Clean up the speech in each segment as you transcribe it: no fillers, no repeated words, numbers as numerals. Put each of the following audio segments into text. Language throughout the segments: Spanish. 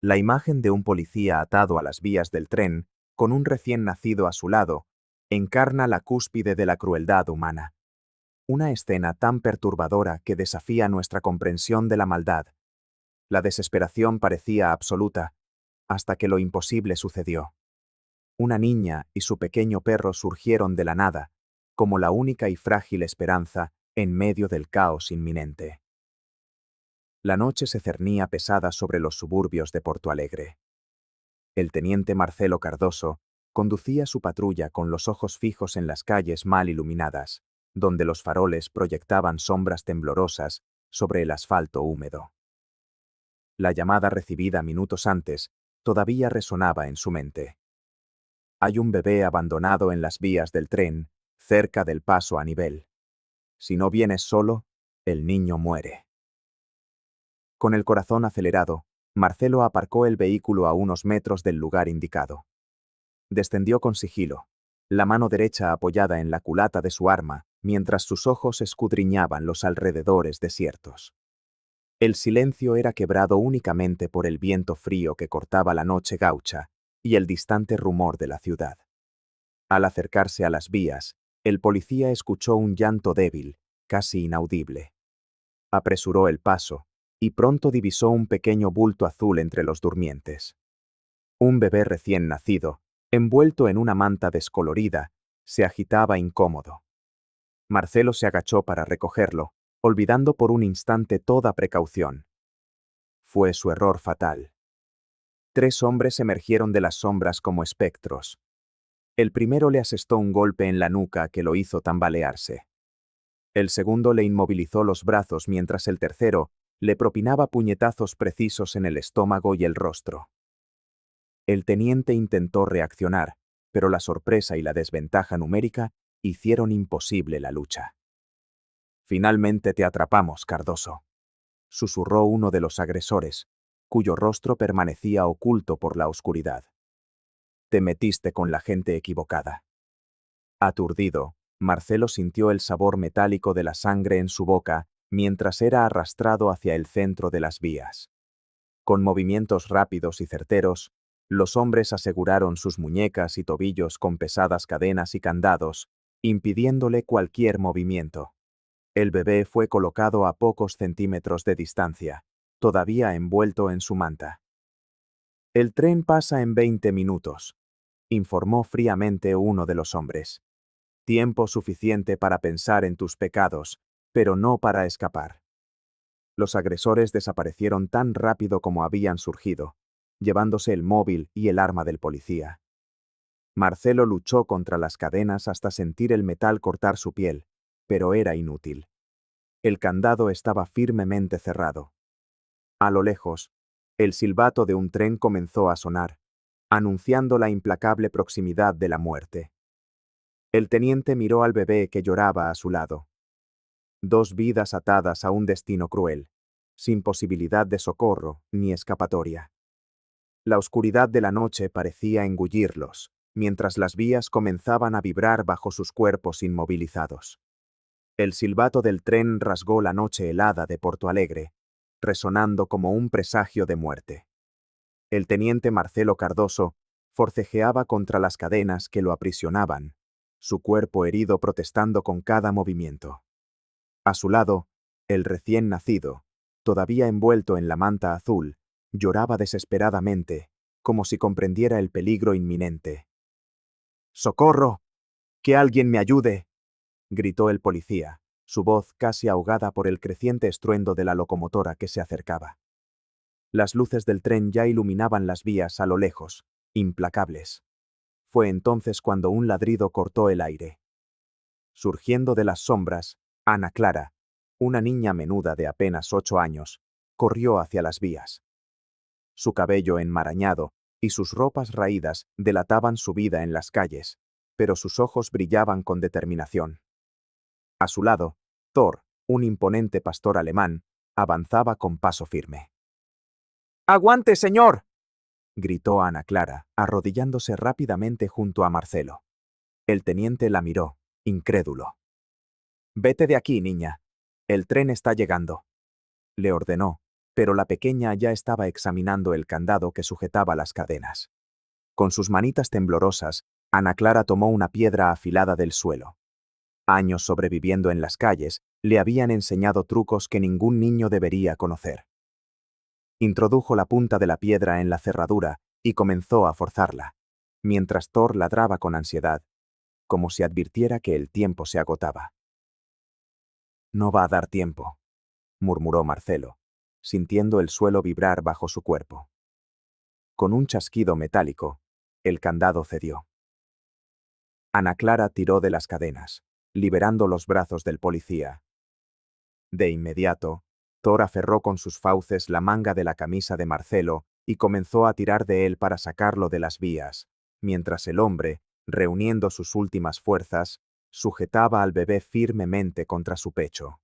La imagen de un policía atado a las vías del tren, con un recién nacido a su lado, encarna la cúspide de la crueldad humana. Una escena tan perturbadora que desafía nuestra comprensión de la maldad. La desesperación parecía absoluta, hasta que lo imposible sucedió. Una niña y su pequeño perro surgieron de la nada, como la única y frágil esperanza en medio del caos inminente. La noche se cernía pesada sobre los suburbios de Porto Alegre. El teniente Marcelo Cardoso conducía su patrulla con los ojos fijos en las calles mal iluminadas, donde los faroles proyectaban sombras temblorosas sobre el asfalto húmedo. La llamada recibida minutos antes todavía resonaba en su mente. Hay un bebé abandonado en las vías del tren, cerca del paso a nivel. Si no vienes solo, el niño muere. Con el corazón acelerado, Marcelo aparcó el vehículo a unos metros del lugar indicado. Descendió con sigilo, la mano derecha apoyada en la culata de su arma, mientras sus ojos escudriñaban los alrededores desiertos. El silencio era quebrado únicamente por el viento frío que cortaba la noche gaucha y el distante rumor de la ciudad. Al acercarse a las vías, el policía escuchó un llanto débil, casi inaudible. Apresuró el paso, y pronto divisó un pequeño bulto azul entre los durmientes. Un bebé recién nacido, envuelto en una manta descolorida, se agitaba incómodo. Marcelo se agachó para recogerlo, olvidando por un instante toda precaución. Fue su error fatal. 3 hombres emergieron de las sombras como espectros. El primero le asestó un golpe en la nuca que lo hizo tambalearse. El segundo le inmovilizó los brazos mientras el tercero le propinaba puñetazos precisos en el estómago y el rostro. El teniente intentó reaccionar, pero la sorpresa y la desventaja numérica hicieron imposible la lucha. «Finalmente te atrapamos, Cardoso», susurró uno de los agresores, cuyo rostro permanecía oculto por la oscuridad. «Te metiste con la gente equivocada». Aturdido, Marcelo sintió el sabor metálico de la sangre en su boca mientras era arrastrado hacia el centro de las vías. Con movimientos rápidos y certeros, los hombres aseguraron sus muñecas y tobillos con pesadas cadenas y candados, impidiéndole cualquier movimiento. El bebé fue colocado a pocos centímetros de distancia, todavía envuelto en su manta. «El tren pasa en 20 minutos», informó fríamente uno de los hombres. «Tiempo suficiente para pensar en tus pecados, pero no para escapar». Los agresores desaparecieron tan rápido como habían surgido, llevándose el móvil y el arma del policía. Marcelo luchó contra las cadenas hasta sentir el metal cortar su piel, pero era inútil. El candado estaba firmemente cerrado. A lo lejos, el silbato de un tren comenzó a sonar, anunciando la implacable proximidad de la muerte. El teniente miró al bebé que lloraba a su lado. 2 vidas atadas a un destino cruel, sin posibilidad de socorro ni escapatoria. La oscuridad de la noche parecía engullirlos, mientras las vías comenzaban a vibrar bajo sus cuerpos inmovilizados. El silbato del tren rasgó la noche helada de Porto Alegre, resonando como un presagio de muerte. El teniente Marcelo Cardoso forcejeaba contra las cadenas que lo aprisionaban, su cuerpo herido protestando con cada movimiento. A su lado, el recién nacido, todavía envuelto en la manta azul, lloraba desesperadamente, como si comprendiera el peligro inminente. «¡Socorro! ¡Que alguien me ayude!», gritó el policía, su voz casi ahogada por el creciente estruendo de la locomotora que se acercaba. Las luces del tren ya iluminaban las vías a lo lejos, implacables. Fue entonces cuando un ladrido cortó el aire. Surgiendo de las sombras, Ana Clara, una niña menuda de apenas 8 años, corrió hacia las vías. Su cabello enmarañado y sus ropas raídas delataban su vida en las calles, pero sus ojos brillaban con determinación. A su lado, Thor, un imponente pastor alemán, avanzaba con paso firme. «¡Aguante, señor!», gritó Ana Clara, arrodillándose rápidamente junto a Marcelo. El teniente la miró, incrédulo. «Vete de aquí, niña. El tren está llegando», le ordenó, pero la pequeña ya estaba examinando el candado que sujetaba las cadenas. Con sus manitas temblorosas, Ana Clara tomó una piedra afilada del suelo. Años sobreviviendo en las calles le habían enseñado trucos que ningún niño debería conocer. Introdujo la punta de la piedra en la cerradura y comenzó a forzarla, mientras Thor ladraba con ansiedad, como si advirtiera que el tiempo se agotaba. No va a dar tiempo, murmuró Marcelo, sintiendo el suelo vibrar bajo su cuerpo. Con un chasquido metálico, el candado cedió. Ana Clara tiró de las cadenas, liberando los brazos del policía. De inmediato, Thor aferró con sus fauces la manga de la camisa de Marcelo y comenzó a tirar de él para sacarlo de las vías, mientras el hombre, reuniendo sus últimas fuerzas, sujetaba al bebé firmemente contra su pecho.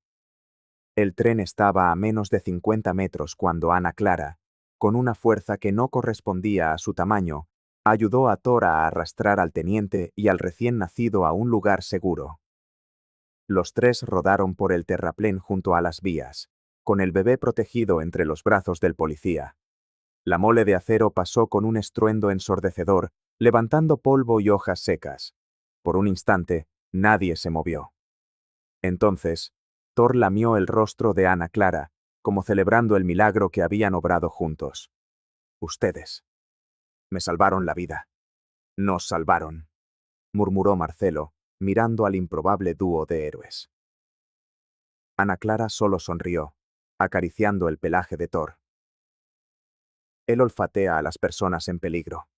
El tren estaba a menos de 50 metros cuando Ana Clara, con una fuerza que no correspondía a su tamaño, ayudó a Thor a arrastrar al teniente y al recién nacido a un lugar seguro. Los tres rodaron por el terraplén junto a las vías, con el bebé protegido entre los brazos del policía. La mole de acero pasó con un estruendo ensordecedor, levantando polvo y hojas secas. Por un instante, nadie se movió. Entonces, Thor lamió el rostro de Ana Clara, como celebrando el milagro que habían obrado juntos. Ustedes. Me salvaron la vida. Nos salvaron, murmuró Marcelo, mirando al improbable dúo de héroes. Ana Clara solo sonrió, acariciando el pelaje de Thor. Él olfatea a las personas en peligro.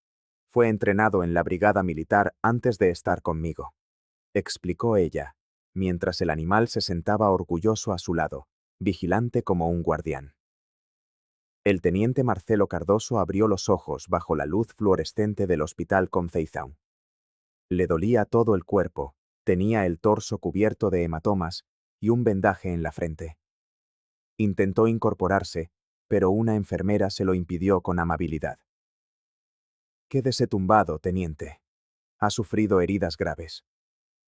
Fue entrenado en la brigada militar antes de estar conmigo, explicó ella, mientras el animal se sentaba orgulloso a su lado, vigilante como un guardián. El teniente Marcelo Cardoso abrió los ojos bajo la luz fluorescente del Hospital Conceizão. Le dolía todo el cuerpo, tenía el torso cubierto de hematomas y un vendaje en la frente. Intentó incorporarse, pero una enfermera se lo impidió con amabilidad. Quédese tumbado, teniente. Ha sufrido heridas graves,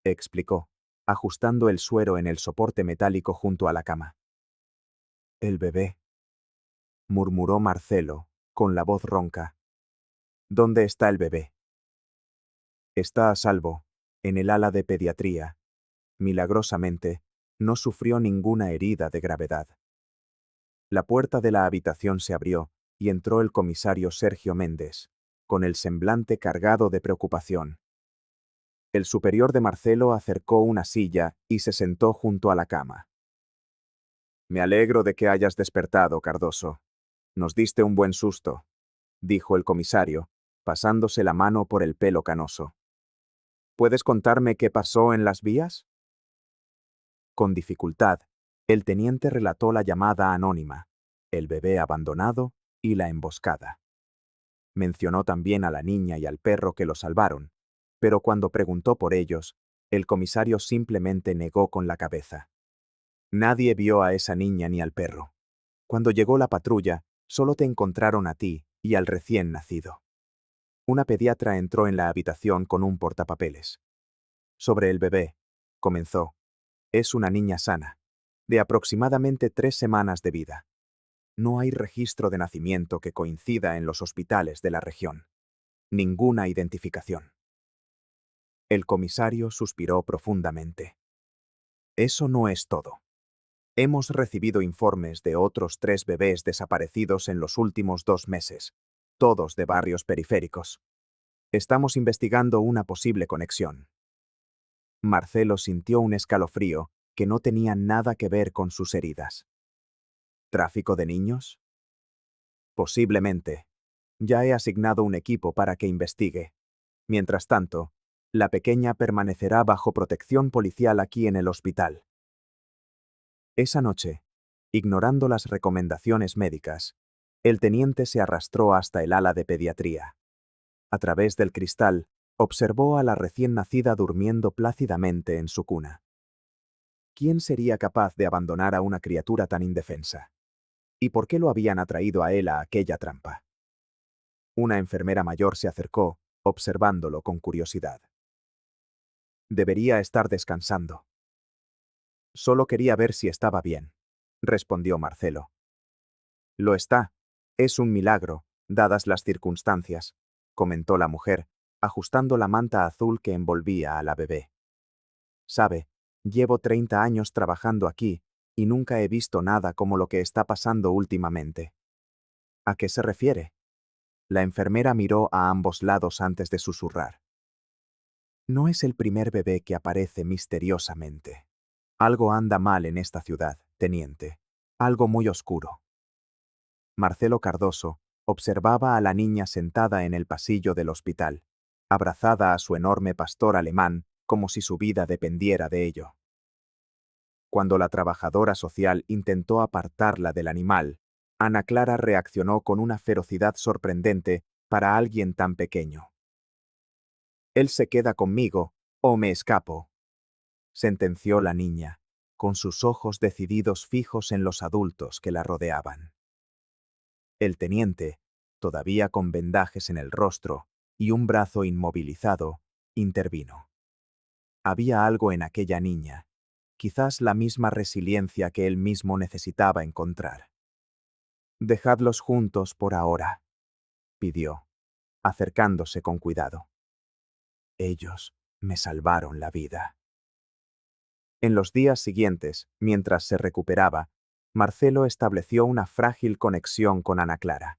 explicó, ajustando el suero en el soporte metálico junto a la cama. El bebé, murmuró Marcelo, con la voz ronca. ¿Dónde está el bebé? Está a salvo, en el ala de pediatría. Milagrosamente, no sufrió ninguna herida de gravedad. La puerta de la habitación se abrió, y entró el comisario Sergio Méndez, con el semblante cargado de preocupación. El superior de Marcelo acercó una silla y se sentó junto a la cama. Me alegro de que hayas despertado, Cardoso. Nos diste un buen susto, dijo el comisario, pasándose la mano por el pelo canoso. ¿Puedes contarme qué pasó en las vías? Con dificultad, el teniente relató la llamada anónima, el bebé abandonado y la emboscada. Mencionó también a la niña y al perro que lo salvaron, pero cuando preguntó por ellos, el comisario simplemente negó con la cabeza. Nadie vio a esa niña ni al perro. Cuando llegó la patrulla, solo te encontraron a ti y al recién nacido. Una pediatra entró en la habitación con un portapapeles. Sobre el bebé, comenzó. Es una niña sana, de aproximadamente 3 semanas de vida. No hay registro de nacimiento que coincida en los hospitales de la región. Ninguna identificación. El comisario suspiró profundamente. Eso no es todo. Hemos recibido informes de otros 3 bebés desaparecidos en los últimos 2 meses, todos de barrios periféricos. Estamos investigando una posible conexión. Marcelo sintió un escalofrío que no tenía nada que ver con sus heridas. ¿Tráfico de niños? Posiblemente. Ya he asignado un equipo para que investigue. Mientras tanto, la pequeña permanecerá bajo protección policial aquí en el hospital. Esa noche, ignorando las recomendaciones médicas, el teniente se arrastró hasta el ala de pediatría. A través del cristal, observó a la recién nacida durmiendo plácidamente en su cuna. ¿Quién sería capaz de abandonar a una criatura tan indefensa? ¿Y por qué lo habían atraído a él a aquella trampa? Una enfermera mayor se acercó, observándolo con curiosidad. Debería estar descansando. Solo quería ver si estaba bien, respondió Marcelo. Lo está. Es un milagro, dadas las circunstancias, comentó la mujer, ajustando la manta azul que envolvía a la bebé. Sabe, llevo 30 años trabajando aquí, y nunca he visto nada como lo que está pasando últimamente. ¿A qué se refiere? La enfermera miró a ambos lados antes de susurrar. No es el primer bebé que aparece misteriosamente. Algo anda mal en esta ciudad, teniente. Algo muy oscuro. Marcelo Cardoso observaba a la niña sentada en el pasillo del hospital, abrazada a su enorme pastor alemán como si su vida dependiera de ello. Cuando la trabajadora social intentó apartarla del animal, Ana Clara reaccionó con una ferocidad sorprendente para alguien tan pequeño. Él se queda conmigo, o me escapo, sentenció la niña, con sus ojos decididos fijos en los adultos que la rodeaban. El teniente, todavía con vendajes en el rostro y un brazo inmovilizado, intervino. Había algo en aquella niña, quizás la misma resiliencia que él mismo necesitaba encontrar. Dejadlos juntos por ahora, pidió, acercándose con cuidado. Ellos me salvaron la vida. En los días siguientes, mientras se recuperaba, Marcelo estableció una frágil conexión con Ana Clara.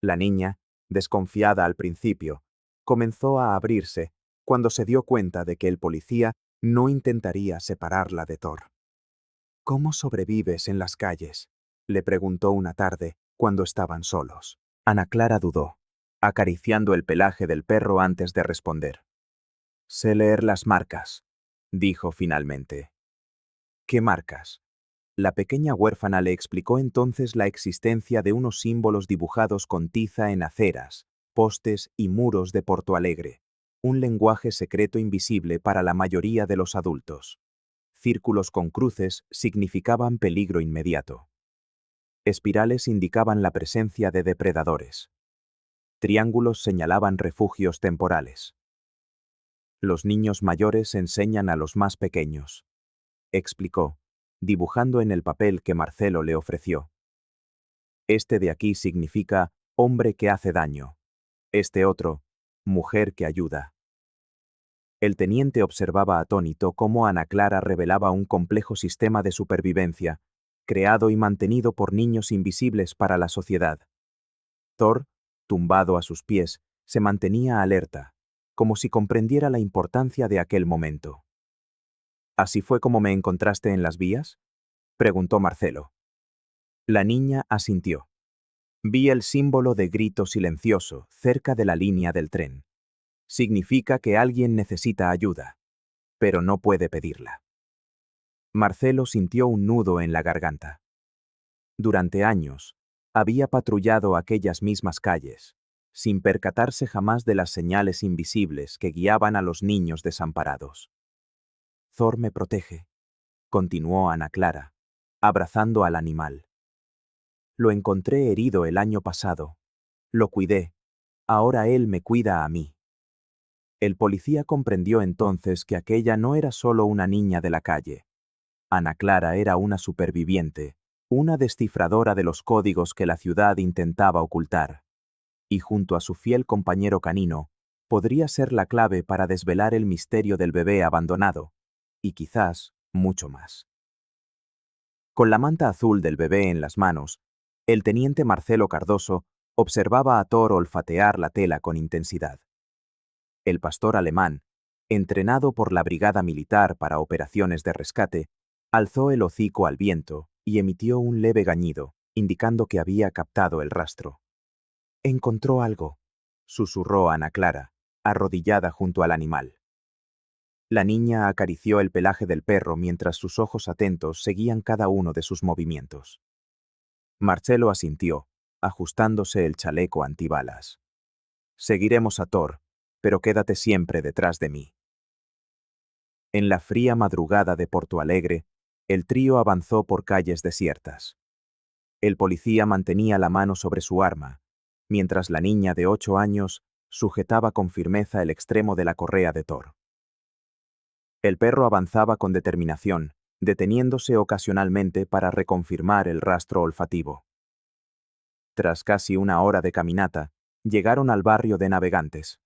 La niña, desconfiada al principio, comenzó a abrirse cuando se dio cuenta de que el policía no intentaría separarla de Thor. ¿Cómo sobrevives en las calles?, le preguntó una tarde, cuando estaban solos. Ana Clara dudó, acariciando el pelaje del perro antes de responder. Sé leer las marcas, dijo finalmente. ¿Qué marcas? La pequeña huérfana le explicó entonces la existencia de unos símbolos dibujados con tiza en aceras, postes y muros de Porto Alegre, un lenguaje secreto invisible para la mayoría de los adultos. Círculos con cruces significaban peligro inmediato. Espirales indicaban la presencia de depredadores. Triángulos señalaban refugios temporales. Los niños mayores enseñan a los más pequeños, explicó, dibujando en el papel que Marcelo le ofreció. Este de aquí significa hombre que hace daño. Este otro, mujer que ayuda. El teniente observaba atónito cómo Ana Clara revelaba un complejo sistema de supervivencia, creado y mantenido por niños invisibles para la sociedad. Thor, tumbado a sus pies, se mantenía alerta, como si comprendiera la importancia de aquel momento. ¿Así fue como me encontraste en las vías?, preguntó Marcelo. La niña asintió. Vi el símbolo de grito silencioso cerca de la línea del tren. Significa que alguien necesita ayuda, pero no puede pedirla. Marcelo sintió un nudo en la garganta. Durante años, había patrullado aquellas mismas calles, sin percatarse jamás de las señales invisibles que guiaban a los niños desamparados. Thor me protege, continuó Ana Clara, abrazando al animal. Lo encontré herido el año pasado. Lo cuidé. Ahora él me cuida a mí. El policía comprendió entonces que aquella no era solo una niña de la calle. Ana Clara era una superviviente, una descifradora de los códigos que la ciudad intentaba ocultar. Y junto a su fiel compañero canino, podría ser la clave para desvelar el misterio del bebé abandonado, y quizás mucho más. Con la manta azul del bebé en las manos, el teniente Marcelo Cardoso observaba a Thor olfatear la tela con intensidad. El pastor alemán, entrenado por la brigada militar para operaciones de rescate, alzó el hocico al viento y emitió un leve gañido, indicando que había captado el rastro. «Encontró algo», susurró Ana Clara, arrodillada junto al animal. La niña acarició el pelaje del perro mientras sus ojos atentos seguían cada uno de sus movimientos. Marcelo asintió, ajustándose el chaleco antibalas. «Seguiremos a Thor, pero quédate siempre detrás de mí». En la fría madrugada de Porto Alegre, el trío avanzó por calles desiertas. El policía mantenía la mano sobre su arma, mientras la niña de 8 años sujetaba con firmeza el extremo de la correa de Thor. El perro avanzaba con determinación, deteniéndose ocasionalmente para reconfirmar el rastro olfativo. Tras casi una hora de caminata, llegaron al barrio de Navegantes.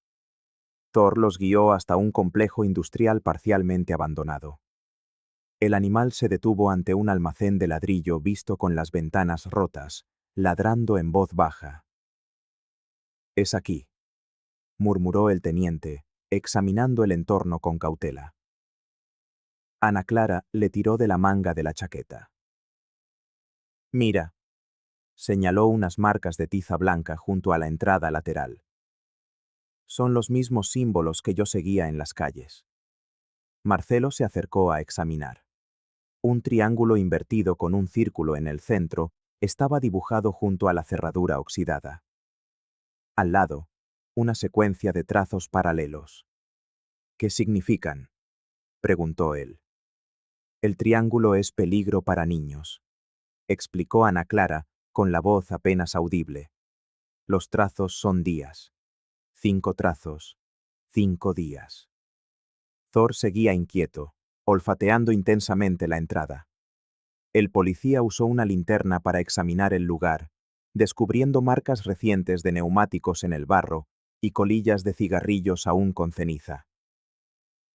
Thor los guió hasta un complejo industrial parcialmente abandonado. El animal se detuvo ante un almacén de ladrillo visto con las ventanas rotas, ladrando en voz baja. «Es aquí», murmuró el teniente, examinando el entorno con cautela. Ana Clara le tiró de la manga de la chaqueta. «Mira», señaló unas marcas de tiza blanca junto a la entrada lateral. «Son los mismos símbolos que yo seguía en las calles». Marcelo se acercó a examinar. Un triángulo invertido con un círculo en el centro estaba dibujado junto a la cerradura oxidada. Al lado, una secuencia de trazos paralelos. «¿Qué significan?», preguntó él. «El triángulo es peligro para niños», explicó Ana Clara, con la voz apenas audible. «Los trazos son días. 5 trazos, 5 días». Thor seguía inquieto, olfateando intensamente la entrada. El policía usó una linterna para examinar el lugar, descubriendo marcas recientes de neumáticos en el barro y colillas de cigarrillos aún con ceniza.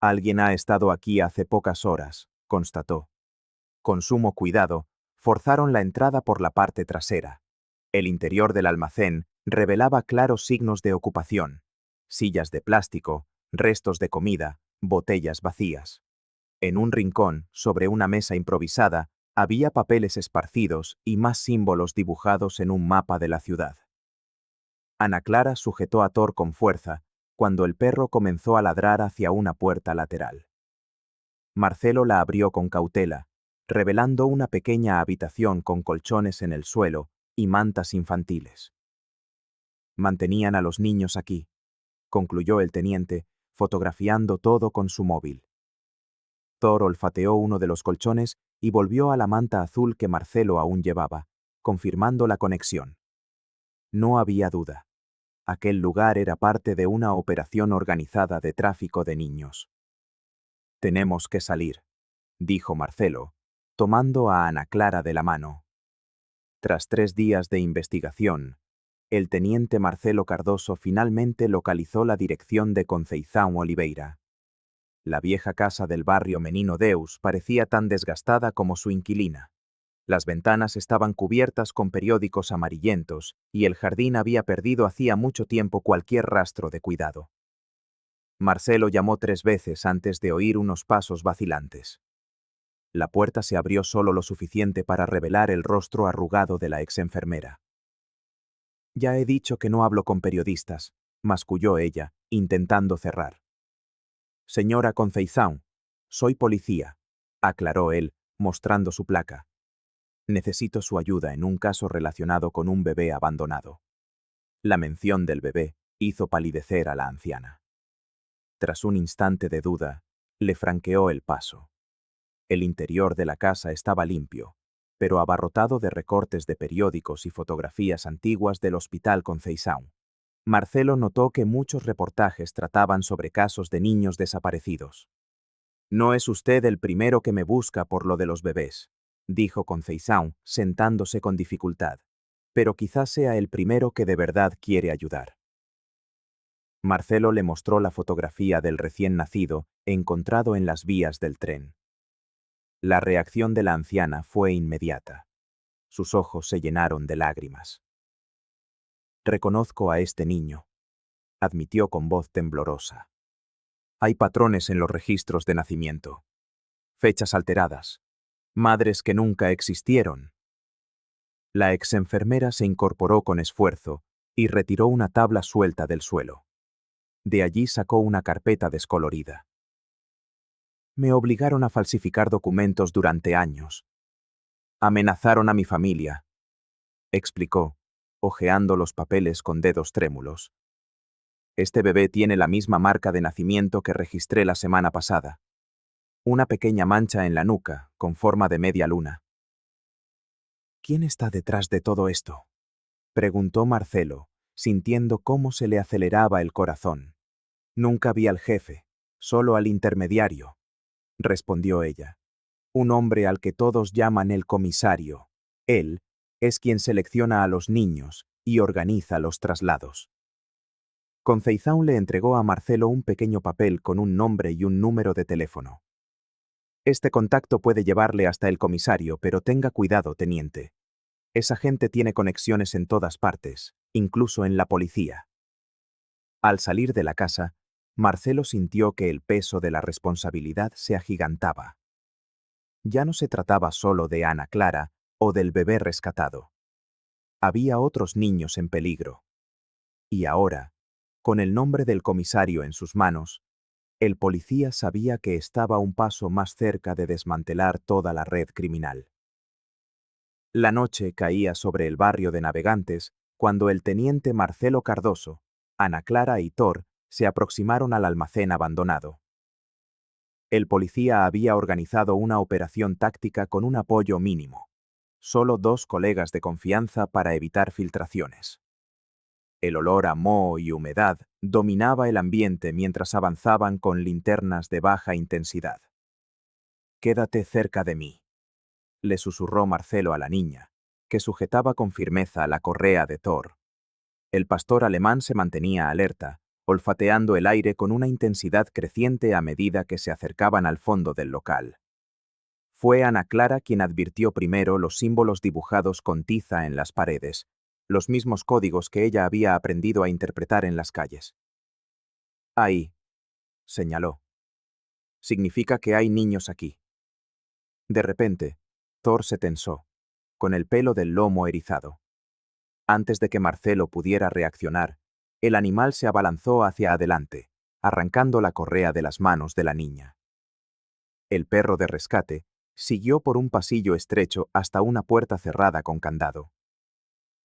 «Alguien ha estado aquí hace pocas horas», constató. Con sumo cuidado, forzaron la entrada por la parte trasera. El interior del almacén revelaba claros signos de ocupación: sillas de plástico, restos de comida, botellas vacías. En un rincón, sobre una mesa improvisada, había papeles esparcidos y más símbolos dibujados en un mapa de la ciudad. Ana Clara sujetó a Thor con fuerza cuando el perro comenzó a ladrar hacia una puerta lateral. Marcelo la abrió con cautela, revelando una pequeña habitación con colchones en el suelo y mantas infantiles. «Mantenían a los niños aquí», concluyó el teniente, fotografiando todo con su móvil. Thor olfateó uno de los colchones y volvió a la manta azul que Marcelo aún llevaba, confirmando la conexión. No había duda. Aquel lugar era parte de una operación organizada de tráfico de niños. «Tenemos que salir», dijo Marcelo, tomando a Ana Clara de la mano. Tras 3 días de investigación, el teniente Marcelo Cardoso finalmente localizó la dirección de Conceizão Oliveira. La vieja casa del barrio Menino Deus parecía tan desgastada como su inquilina. Las ventanas estaban cubiertas con periódicos amarillentos y el jardín había perdido hacía mucho tiempo cualquier rastro de cuidado. Marcelo llamó 3 veces antes de oír unos pasos vacilantes. La puerta se abrió solo lo suficiente para revelar el rostro arrugado de la exenfermera. «Ya he dicho que no hablo con periodistas», masculló ella, intentando cerrar. «Señora Conceizão, soy policía», aclaró él, mostrando su placa. «Necesito su ayuda en un caso relacionado con un bebé abandonado». La mención del bebé hizo palidecer a la anciana. Tras un instante de duda, le franqueó el paso. El interior de la casa estaba limpio, pero abarrotado de recortes de periódicos y fotografías antiguas del Hospital Conceizão. Marcelo notó que muchos reportajes trataban sobre casos de niños desaparecidos. «No es usted el primero que me busca por lo de los bebés», dijo Conceizão, sentándose con dificultad, «pero quizás sea el primero que de verdad quiere ayudar». Marcelo le mostró la fotografía del recién nacido encontrado en las vías del tren. La reacción de la anciana fue inmediata. Sus ojos se llenaron de lágrimas. «Reconozco a este niño», admitió con voz temblorosa. «Hay patrones en los registros de nacimiento. Fechas alteradas. Madres que nunca existieron». La exenfermera se incorporó con esfuerzo y retiró una tabla suelta del suelo. De allí sacó una carpeta descolorida. «Me obligaron a falsificar documentos durante años. Amenazaron a mi familia», explicó, hojeando los papeles con dedos trémulos. «Este bebé tiene la misma marca de nacimiento que registré la semana pasada. Una pequeña mancha en la nuca, con forma de media luna». «¿Quién está detrás de todo esto?», preguntó Marcelo, sintiendo cómo se le aceleraba el corazón. «Nunca vi al jefe, solo al intermediario», respondió ella. «Un hombre al que todos llaman el comisario. Él Es quien selecciona a los niños y organiza los traslados. Conceição le entregó a Marcelo un pequeño papel con un nombre y un número de teléfono. Este contacto puede llevarle hasta el comisario, pero tenga cuidado, teniente. Esa gente tiene conexiones en todas partes, incluso en la policía. Al salir de la casa, Marcelo sintió que el peso de la responsabilidad se agigantaba. Ya no se trataba solo de Ana Clara o del bebé rescatado. Había otros niños en peligro. Y ahora, con el nombre del comisario en sus manos, el policía sabía que estaba un paso más cerca de desmantelar toda la red criminal. La noche caía sobre el barrio de Navegantes cuando el teniente Marcelo Cardoso, Ana Clara y Thor se aproximaron al almacén abandonado. El policía había organizado una operación táctica con un apoyo mínimo. Solo 2 colegas de confianza para evitar filtraciones. El olor a moho y humedad dominaba el ambiente mientras avanzaban con linternas de baja intensidad. «Quédate cerca de mí», le susurró Marcelo a la niña, que sujetaba con firmeza la correa de Thor. El pastor alemán se mantenía alerta, olfateando el aire con una intensidad creciente a medida que se acercaban al fondo del local. Fue Ana Clara quien advirtió primero los símbolos dibujados con tiza en las paredes, los mismos códigos que ella había aprendido a interpretar en las calles. «Ahí», señaló. «Significa que hay niños aquí». De repente, Thor se tensó, con el pelo del lomo erizado. Antes de que Marcelo pudiera reaccionar, el animal se abalanzó hacia adelante, arrancando la correa de las manos de la niña. El perro de rescate siguió por un pasillo estrecho hasta una puerta cerrada con candado.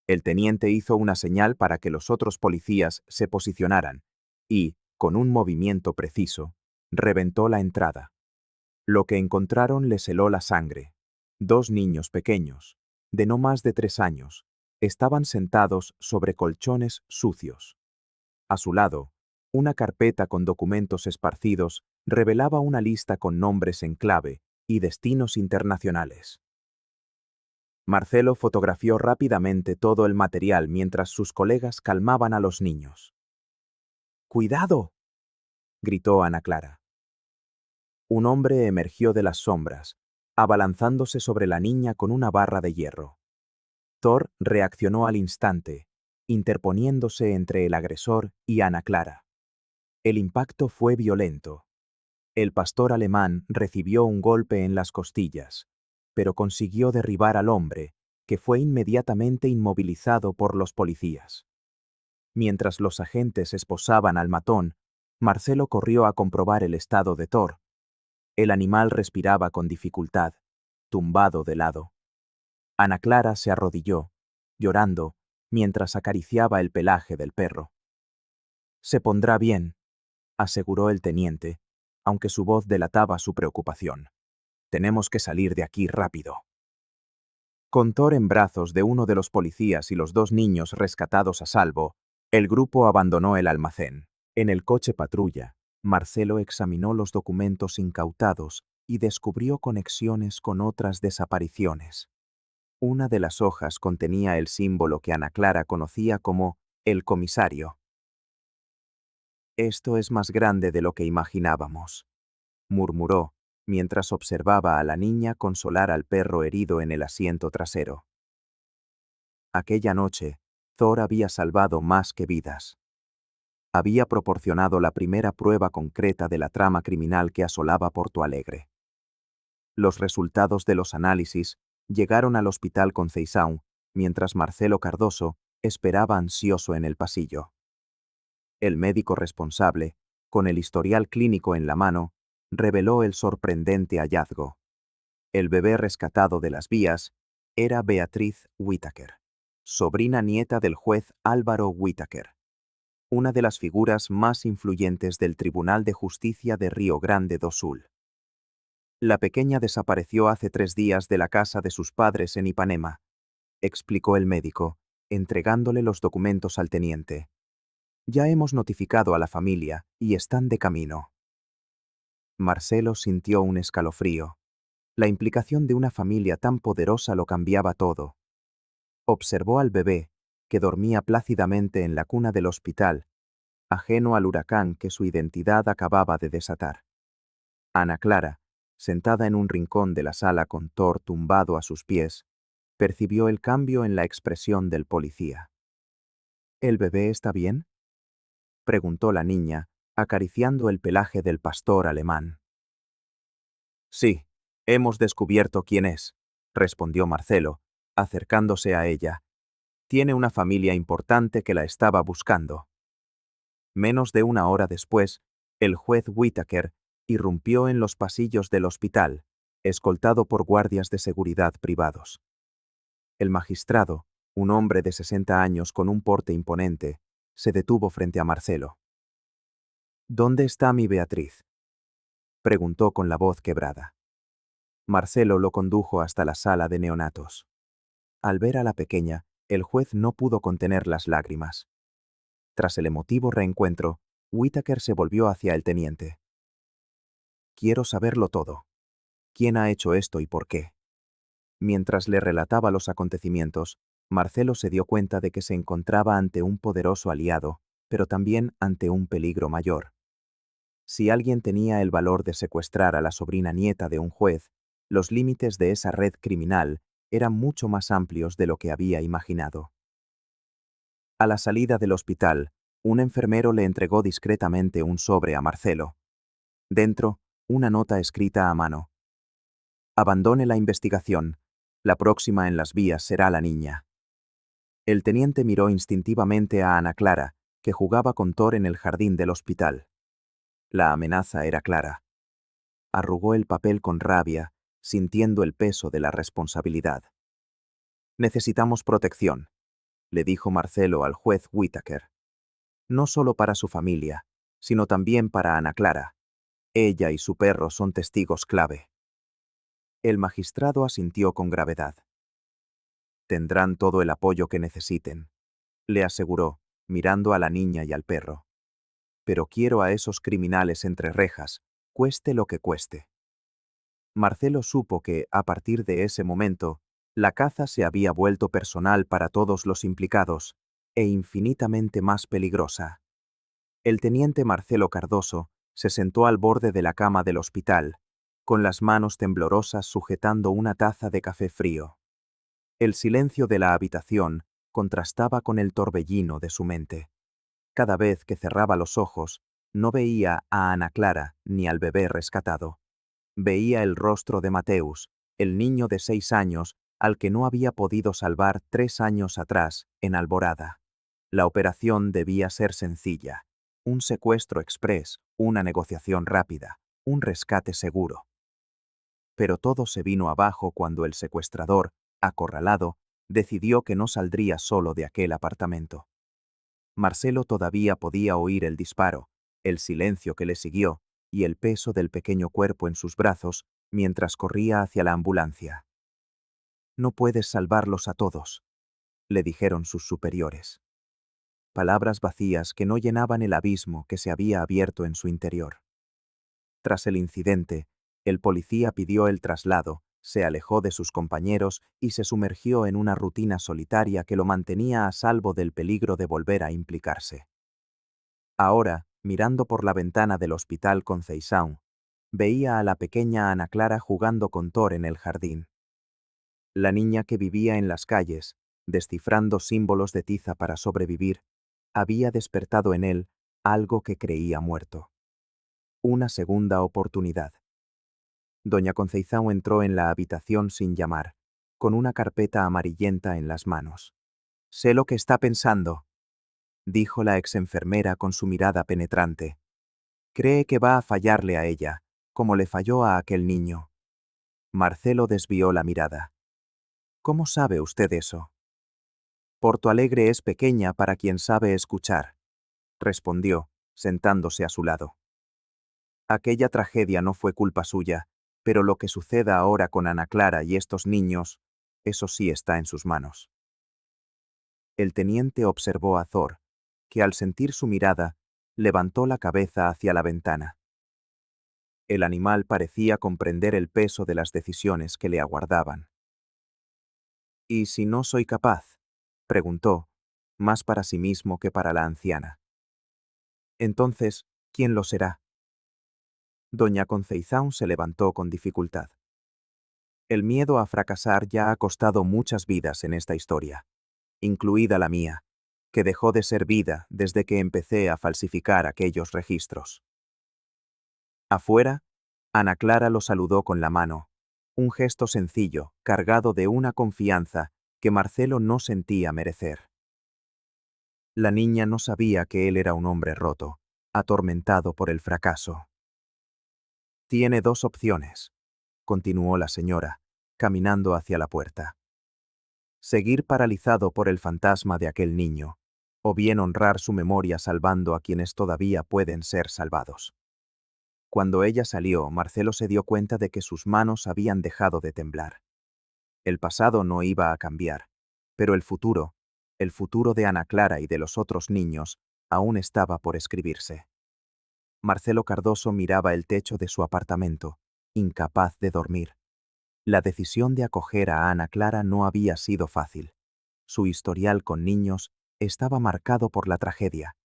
El teniente hizo una señal para que los otros policías se posicionaran y, con un movimiento preciso, reventó la entrada. Lo que encontraron les heló la sangre. 2 niños pequeños, de no más de 3 años, estaban sentados sobre colchones sucios. A su lado, una carpeta con documentos esparcidos revelaba una lista con nombres en clave y destinos internacionales. Marcelo fotografió rápidamente todo el material mientras sus colegas calmaban a los niños. «¡Cuidado!», gritó Ana Clara. Un hombre emergió de las sombras, abalanzándose sobre la niña con una barra de hierro. Thor reaccionó al instante, interponiéndose entre el agresor y Ana Clara. El impacto fue violento. El pastor alemán recibió un golpe en las costillas, pero consiguió derribar al hombre, que fue inmediatamente inmovilizado por los policías. Mientras los agentes esposaban al matón, Marcelo corrió a comprobar el estado de Thor. El animal respiraba con dificultad, tumbado de lado. Ana Clara se arrodilló, llorando, mientras acariciaba el pelaje del perro. «Se pondrá bien», aseguró el teniente, aunque su voz delataba su preocupación. «Tenemos que salir de aquí rápido». Con Thor en brazos de uno de los policías y los 2 niños rescatados a salvo, el grupo abandonó el almacén. En el coche patrulla, Marcelo examinó los documentos incautados y descubrió conexiones con otras desapariciones. Una de las hojas contenía el símbolo que Ana Clara conocía como el comisario. «Esto es más grande de lo que imaginábamos», murmuró, mientras observaba a la niña consolar al perro herido en el asiento trasero. Aquella noche, Thor había salvado más que vidas. Había proporcionado la primera prueba concreta de la trama criminal que asolaba Porto Alegre. Los resultados de los análisis llegaron al hospital Conceição, mientras Marcelo Cardoso esperaba ansioso en el pasillo. El médico responsable, con el historial clínico en la mano, reveló el sorprendente hallazgo. El bebé rescatado de las vías era Beatriz Whittaker, sobrina nieta del juez Álvaro Whittaker, una de las figuras más influyentes del Tribunal de Justicia de Río Grande do Sul. La pequeña desapareció hace 3 días de la casa de sus padres en Ipanema, explicó el médico, entregándole los documentos al teniente. Ya hemos notificado a la familia y están de camino. Marcelo sintió un escalofrío. La implicación de una familia tan poderosa lo cambiaba todo. Observó al bebé, que dormía plácidamente en la cuna del hospital, ajeno al huracán que su identidad acababa de desatar. Ana Clara, sentada en un rincón de la sala con Thor tumbado a sus pies, percibió el cambio en la expresión del policía. ¿El bebé está bien?, preguntó la niña, acariciando el pelaje del pastor alemán. Sí, hemos descubierto quién es, respondió Marcelo, acercándose a ella. Tiene una familia importante que la estaba buscando. Menos de una hora después, el juez Whittaker irrumpió en los pasillos del hospital, escoltado por guardias de seguridad privados. El magistrado, un hombre de 60 años con un porte imponente, se detuvo frente a Marcelo. ¿Dónde está mi Beatriz?, preguntó con la voz quebrada. Marcelo lo condujo hasta la sala de neonatos. Al ver a la pequeña, el juez no pudo contener las lágrimas. Tras el emotivo reencuentro, Whittaker se volvió hacia el teniente. Quiero saberlo todo. ¿Quién ha hecho esto y por qué? Mientras le relataba los acontecimientos, Marcelo se dio cuenta de que se encontraba ante un poderoso aliado, pero también ante un peligro mayor. Si alguien tenía el valor de secuestrar a la sobrina nieta de un juez, los límites de esa red criminal eran mucho más amplios de lo que había imaginado. A la salida del hospital, un enfermero le entregó discretamente un sobre a Marcelo. Dentro, una nota escrita a mano. Abandone la investigación. La próxima en las vías será la niña. El teniente miró instintivamente a Ana Clara, que jugaba con Thor en el jardín del hospital. La amenaza era clara. Arrugó el papel con rabia, sintiendo el peso de la responsabilidad. Necesitamos protección, le dijo Marcelo al juez Whittaker. No solo para su familia, sino también para Ana Clara. Ella y su perro son testigos clave. El magistrado asintió con gravedad. Tendrán todo el apoyo que necesiten, le aseguró, mirando a la niña y al perro. Pero quiero a esos criminales entre rejas, cueste lo que cueste. Marcelo supo que, a partir de ese momento, la caza se había vuelto personal para todos los implicados, e infinitamente más peligrosa. El teniente Marcelo Cardoso se sentó al borde de la cama del hospital, con las manos temblorosas sujetando una taza de café frío. El silencio de la habitación contrastaba con el torbellino de su mente. Cada vez que cerraba los ojos, no veía a Ana Clara ni al bebé rescatado. Veía el rostro de Mateus, el niño de 6 años, al que no había podido salvar 3 años atrás, en Alborada. La operación debía ser sencilla. Un secuestro exprés, una negociación rápida, un rescate seguro. Pero todo se vino abajo cuando el secuestrador, acorralado, decidió que no saldría solo de aquel apartamento. Marcelo todavía podía oír el disparo, el silencio que le siguió y el peso del pequeño cuerpo en sus brazos mientras corría hacia la ambulancia. No puedes salvarlos a todos, le dijeron sus superiores. Palabras vacías que no llenaban el abismo que se había abierto en su interior. Tras el incidente, el policía pidió el traslado, se alejó de sus compañeros y se sumergió en una rutina solitaria que lo mantenía a salvo del peligro de volver a implicarse. Ahora, mirando por la ventana del hospital Conceição, veía a la pequeña Ana Clara jugando con Thor en el jardín. La niña que vivía en las calles, descifrando símbolos de tiza para sobrevivir, había despertado en él algo que creía muerto. Una segunda oportunidad. Doña Conceição entró en la habitación sin llamar, con una carpeta amarillenta en las manos. «Sé lo que está pensando», dijo la exenfermera con su mirada penetrante. «Cree que va a fallarle a ella, como le falló a aquel niño». Marcelo desvió la mirada. «¿Cómo sabe usted eso?» «Porto Alegre es pequeña para quien sabe escuchar», respondió, sentándose a su lado. Aquella tragedia no fue culpa suya, pero lo que suceda ahora con Ana Clara y estos niños, eso sí está en sus manos. El teniente observó a Thor, que al sentir su mirada, levantó la cabeza hacia la ventana. El animal parecía comprender el peso de las decisiones que le aguardaban. «¿Y si no soy capaz?», preguntó, más para sí mismo que para la anciana. Entonces, ¿quién lo será? Doña Conceizão se levantó con dificultad. El miedo a fracasar ya ha costado muchas vidas en esta historia, incluida la mía, que dejó de ser vida desde que empecé a falsificar aquellos registros. Afuera, Ana Clara lo saludó con la mano, un gesto sencillo, cargado de una confianza que Marcelo no sentía merecer. La niña no sabía que él era un hombre roto, atormentado por el fracaso. Tiene dos opciones, continuó la señora, caminando hacia la puerta. Seguir paralizado por el fantasma de aquel niño, o bien honrar su memoria salvando a quienes todavía pueden ser salvados. Cuando ella salió, Marcelo se dio cuenta de que sus manos habían dejado de temblar. El pasado no iba a cambiar, pero el futuro de Ana Clara y de los otros niños, aún estaba por escribirse. Marcelo Cardoso miraba el techo de su apartamento, incapaz de dormir. La decisión de acoger a Ana Clara no había sido fácil. Su historial con niños estaba marcado por la tragedia.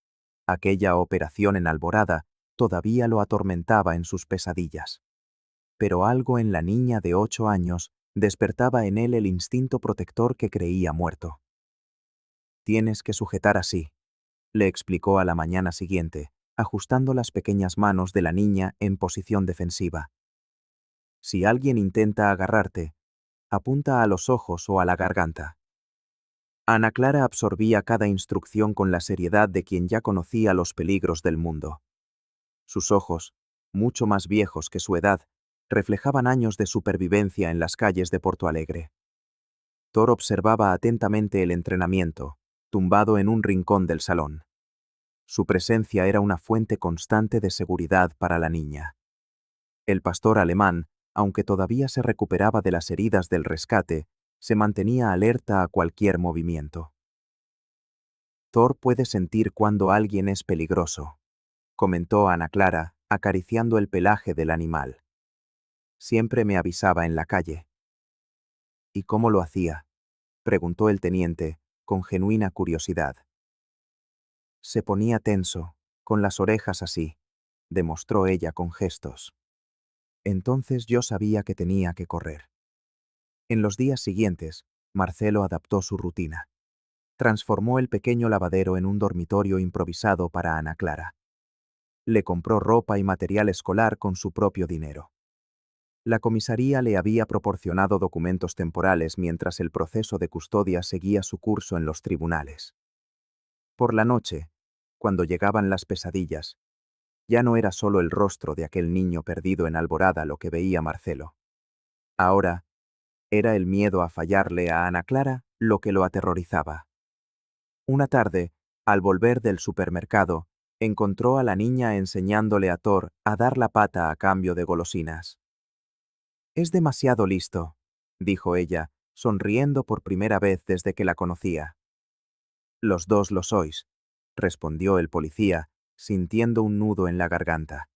Aquella operación en Alborada todavía lo atormentaba en sus pesadillas. Pero algo en la niña de 8 años despertaba en él el instinto protector que creía muerto. Tienes que sujetar así, le explicó a la mañana siguiente, ajustando las pequeñas manos de la niña en posición defensiva. Si alguien intenta agarrarte, apunta a los ojos o a la garganta. Ana Clara absorbía cada instrucción con la seriedad de quien ya conocía los peligros del mundo. Sus ojos, mucho más viejos que su edad, reflejaban años de supervivencia en las calles de Porto Alegre. Thor observaba atentamente el entrenamiento, tumbado en un rincón del salón. Su presencia era una fuente constante de seguridad para la niña. El pastor alemán, aunque todavía se recuperaba de las heridas del rescate, se mantenía alerta a cualquier movimiento. Thor puede sentir cuando alguien es peligroso, comentó Ana Clara, acariciando el pelaje del animal. Siempre me avisaba en la calle. ¿Y cómo lo hacía?, preguntó el teniente, con genuina curiosidad. Se ponía tenso, con las orejas así, demostró ella con gestos. Entonces yo sabía que tenía que correr. En los días siguientes, Marcelo adaptó su rutina. Transformó el pequeño lavadero en un dormitorio improvisado para Ana Clara. Le compró ropa y material escolar con su propio dinero. La comisaría le había proporcionado documentos temporales mientras el proceso de custodia seguía su curso en los tribunales. Por la noche, cuando llegaban las pesadillas, ya no era solo el rostro de aquel niño perdido en Alborada lo que veía Marcelo. Ahora, era el miedo a fallarle a Ana Clara lo que lo aterrorizaba. Una tarde, al volver del supermercado, encontró a la niña enseñándole a Thor a dar la pata a cambio de golosinas. Es demasiado listo, dijo ella, sonriendo por primera vez desde que la conocía. Los dos lo sois, respondió el policía, sintiendo un nudo en la garganta.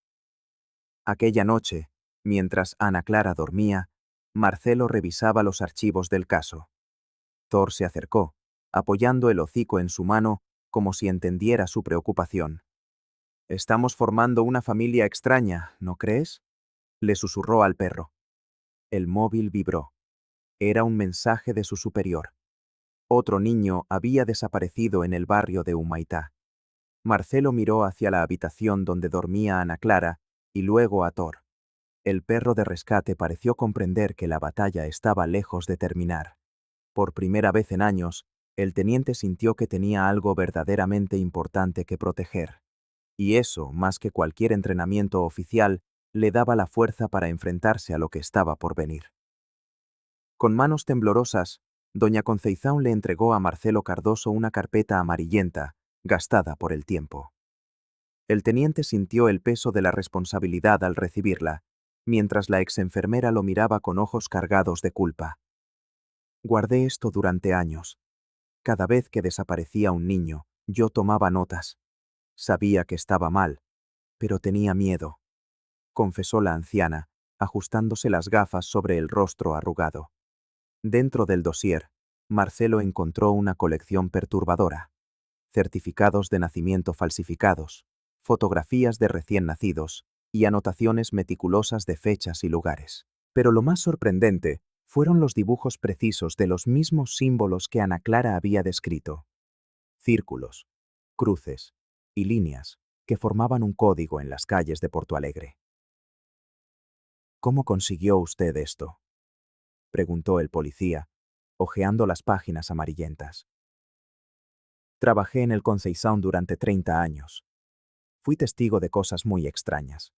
Aquella noche, mientras Ana Clara dormía, Marcelo revisaba los archivos del caso. Thor se acercó, apoyando el hocico en su mano como si entendiera su preocupación. Estamos formando una familia extraña, ¿no crees?, le susurró al perro. El móvil vibró. Era un mensaje de su superior. Otro niño había desaparecido en el barrio de Humaitá. Marcelo miró hacia la habitación donde dormía Ana Clara y luego a Thor. El perro de rescate pareció comprender que la batalla estaba lejos de terminar. Por primera vez en años, el teniente sintió que tenía algo verdaderamente importante que proteger. Y eso, más que cualquier entrenamiento oficial, le daba la fuerza para enfrentarse a lo que estaba por venir. Con manos temblorosas, doña Conceizão le entregó a Marcelo Cardoso una carpeta amarillenta, gastada por el tiempo. El teniente sintió el peso de la responsabilidad al recibirla, mientras la exenfermera lo miraba con ojos cargados de culpa. Guardé esto durante años. Cada vez que desaparecía un niño, yo tomaba notas. Sabía que estaba mal, pero tenía miedo, confesó la anciana, ajustándose las gafas sobre el rostro arrugado. Dentro del dossier, Marcelo encontró una colección perturbadora: certificados de nacimiento falsificados, fotografías de recién nacidos y anotaciones meticulosas de fechas y lugares. Pero lo más sorprendente fueron los dibujos precisos de los mismos símbolos que Ana Clara había descrito: círculos, cruces y líneas que formaban un código en las calles de Porto Alegre. ¿Cómo consiguió usted esto?, preguntó el policía, hojeando las páginas amarillentas. Trabajé en el Conceição durante 30 años. Fui testigo de cosas muy extrañas: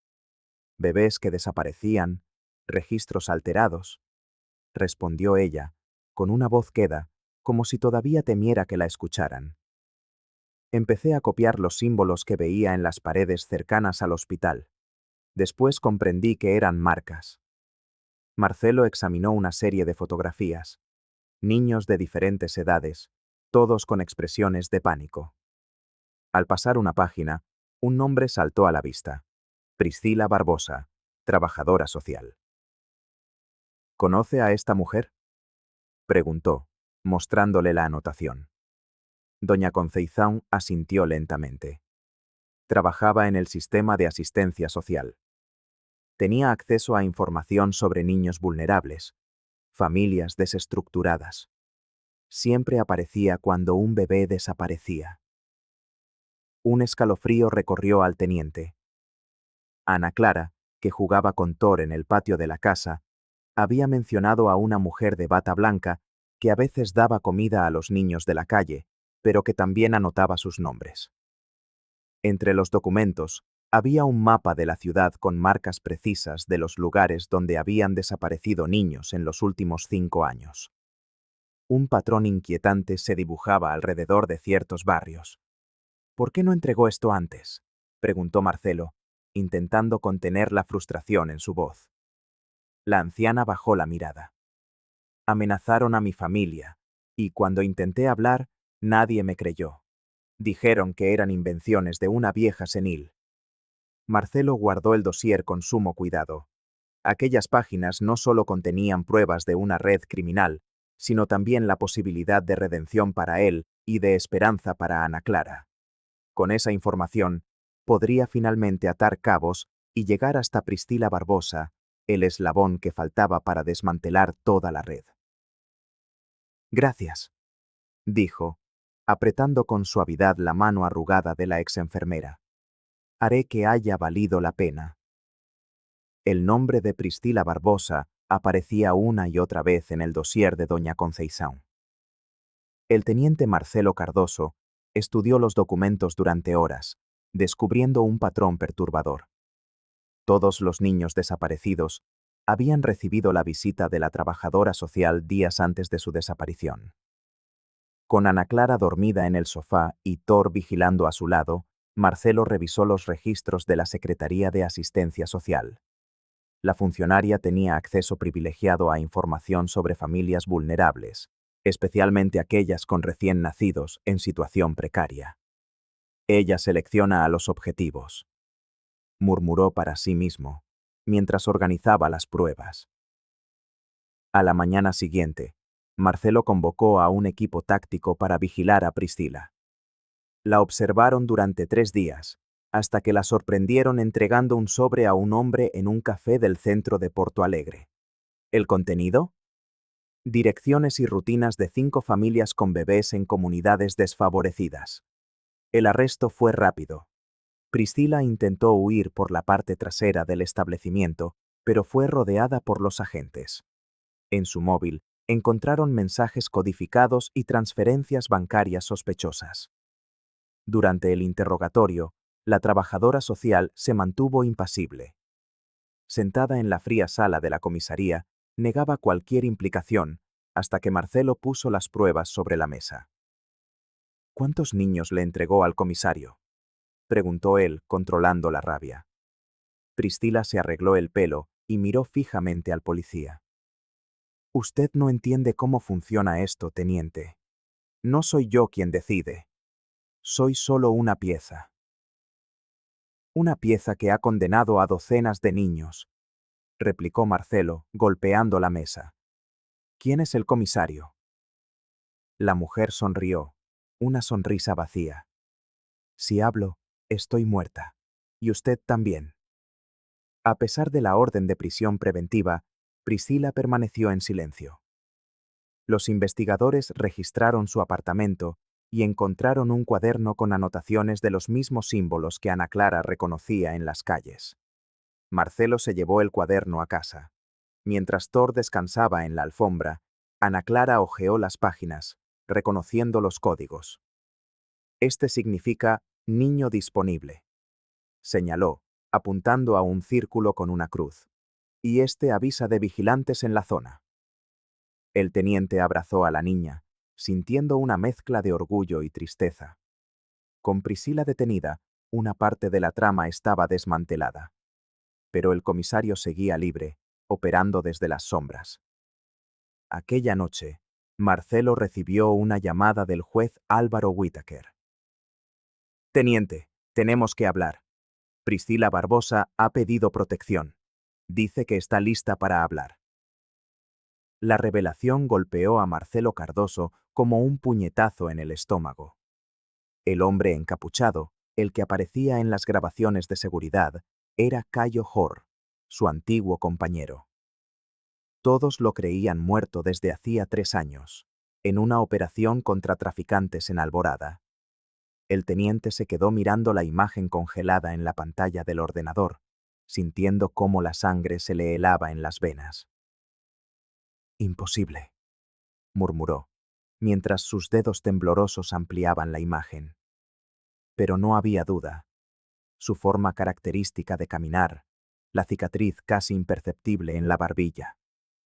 bebés que desaparecían, registros alterados, respondió ella, con una voz queda, como si todavía temiera que la escucharan. Empecé a copiar los símbolos que veía en las paredes cercanas al hospital. Después comprendí que eran marcas. Marcelo examinó una serie de fotografías. Niños de diferentes edades, todos con expresiones de pánico. Al pasar una página, un nombre saltó a la vista: Priscila Barbosa, trabajadora social. ¿Conoce a esta mujer?, preguntó, mostrándole la anotación. Doña Conceição asintió lentamente. Trabajaba en el sistema de asistencia social. Tenía acceso a información sobre niños vulnerables, familias desestructuradas. Siempre aparecía cuando un bebé desaparecía. Un escalofrío recorrió al teniente. Ana Clara, que jugaba con Thor en el patio de la casa, había mencionado a una mujer de bata blanca que a veces daba comida a los niños de la calle, pero que también anotaba sus nombres. Entre los documentos, había un mapa de la ciudad con marcas precisas de los lugares donde habían desaparecido niños en los últimos 5 años. Un patrón inquietante se dibujaba alrededor de ciertos barrios. ¿Por qué no entregó esto antes?, preguntó Marcelo, intentando contener la frustración en su voz. La anciana bajó la mirada. Amenazaron a mi familia, y cuando intenté hablar, nadie me creyó. Dijeron que eran invenciones de una vieja senil. Marcelo guardó el dossier con sumo cuidado. Aquellas páginas no solo contenían pruebas de una red criminal, sino también la posibilidad de redención para él y de esperanza para Ana Clara. Con esa información, podría finalmente atar cabos y llegar hasta Priscila Barbosa, el eslabón que faltaba para desmantelar toda la red. Gracias, dijo, apretando con suavidad la mano arrugada de la exenfermera. Haré que haya valido la pena. El nombre de Priscila Barbosa aparecía una y otra vez en el dossier de doña Conceição. El teniente Marcelo Cardoso estudió los documentos durante horas, descubriendo un patrón perturbador. Todos los niños desaparecidos habían recibido la visita de la trabajadora social días antes de su desaparición. Con Ana Clara dormida en el sofá y Thor vigilando a su lado, Marcelo revisó los registros de la Secretaría de Asistencia Social. La funcionaria tenía acceso privilegiado a información sobre familias vulnerables, especialmente aquellas con recién nacidos en situación precaria. Ella selecciona a los objetivos, murmuró para sí mismo, mientras organizaba las pruebas. A la mañana siguiente, Marcelo convocó a un equipo táctico para vigilar a Priscila. La observaron durante 3 días, hasta que la sorprendieron entregando un sobre a un hombre en un café del centro de Porto Alegre. ¿El contenido? Direcciones y rutinas de 5 familias con bebés en comunidades desfavorecidas. El arresto fue rápido. Priscila intentó huir por la parte trasera del establecimiento, pero fue rodeada por los agentes. En su móvil, encontraron mensajes codificados y transferencias bancarias sospechosas. Durante el interrogatorio, la trabajadora social se mantuvo impasible. Sentada en la fría sala de la comisaría, negaba cualquier implicación, hasta que Marcelo puso las pruebas sobre la mesa. ¿Cuántos niños le entregó al comisario?, preguntó él, controlando la rabia. Priscila se arregló el pelo y miró fijamente al policía. Usted no entiende cómo funciona esto, teniente. No soy yo quien decide. Soy solo una pieza. Una pieza que ha condenado a docenas de niños, replicó Marcelo, golpeando la mesa. ¿Quién es el comisario? La mujer sonrió, una sonrisa vacía. Si hablo, estoy muerta. Y usted también. A pesar de la orden de prisión preventiva, Priscila permaneció en silencio. Los investigadores registraron su apartamento y encontraron un cuaderno con anotaciones de los mismos símbolos que Ana Clara reconocía en las calles. Marcelo se llevó el cuaderno a casa. Mientras Thor descansaba en la alfombra, Ana Clara hojeó las páginas, reconociendo los códigos. Este significa niño disponible, señaló, apuntando a un círculo con una cruz. Y este avisa de vigilantes en la zona. El teniente abrazó a la niña, sintiendo una mezcla de orgullo y tristeza. Con Priscila detenida, una parte de la trama estaba desmantelada. Pero el comisario seguía libre, operando desde las sombras. Aquella noche, Marcelo recibió una llamada del juez Álvaro Whittaker. Teniente, tenemos que hablar. Priscila Barbosa ha pedido protección. Dice que está lista para hablar. La revelación golpeó a Marcelo Cardoso como un puñetazo en el estómago. El hombre encapuchado, el que aparecía en las grabaciones de seguridad, era Cayo Hor, su antiguo compañero. Todos lo creían muerto desde hacía 3 años, en una operación contra traficantes en Alborada. El teniente se quedó mirando la imagen congelada en la pantalla del ordenador, sintiendo cómo la sangre se le helaba en las venas. Imposible, murmuró, mientras sus dedos temblorosos ampliaban la imagen. Pero no había duda. Su forma característica de caminar, la cicatriz casi imperceptible en la barbilla,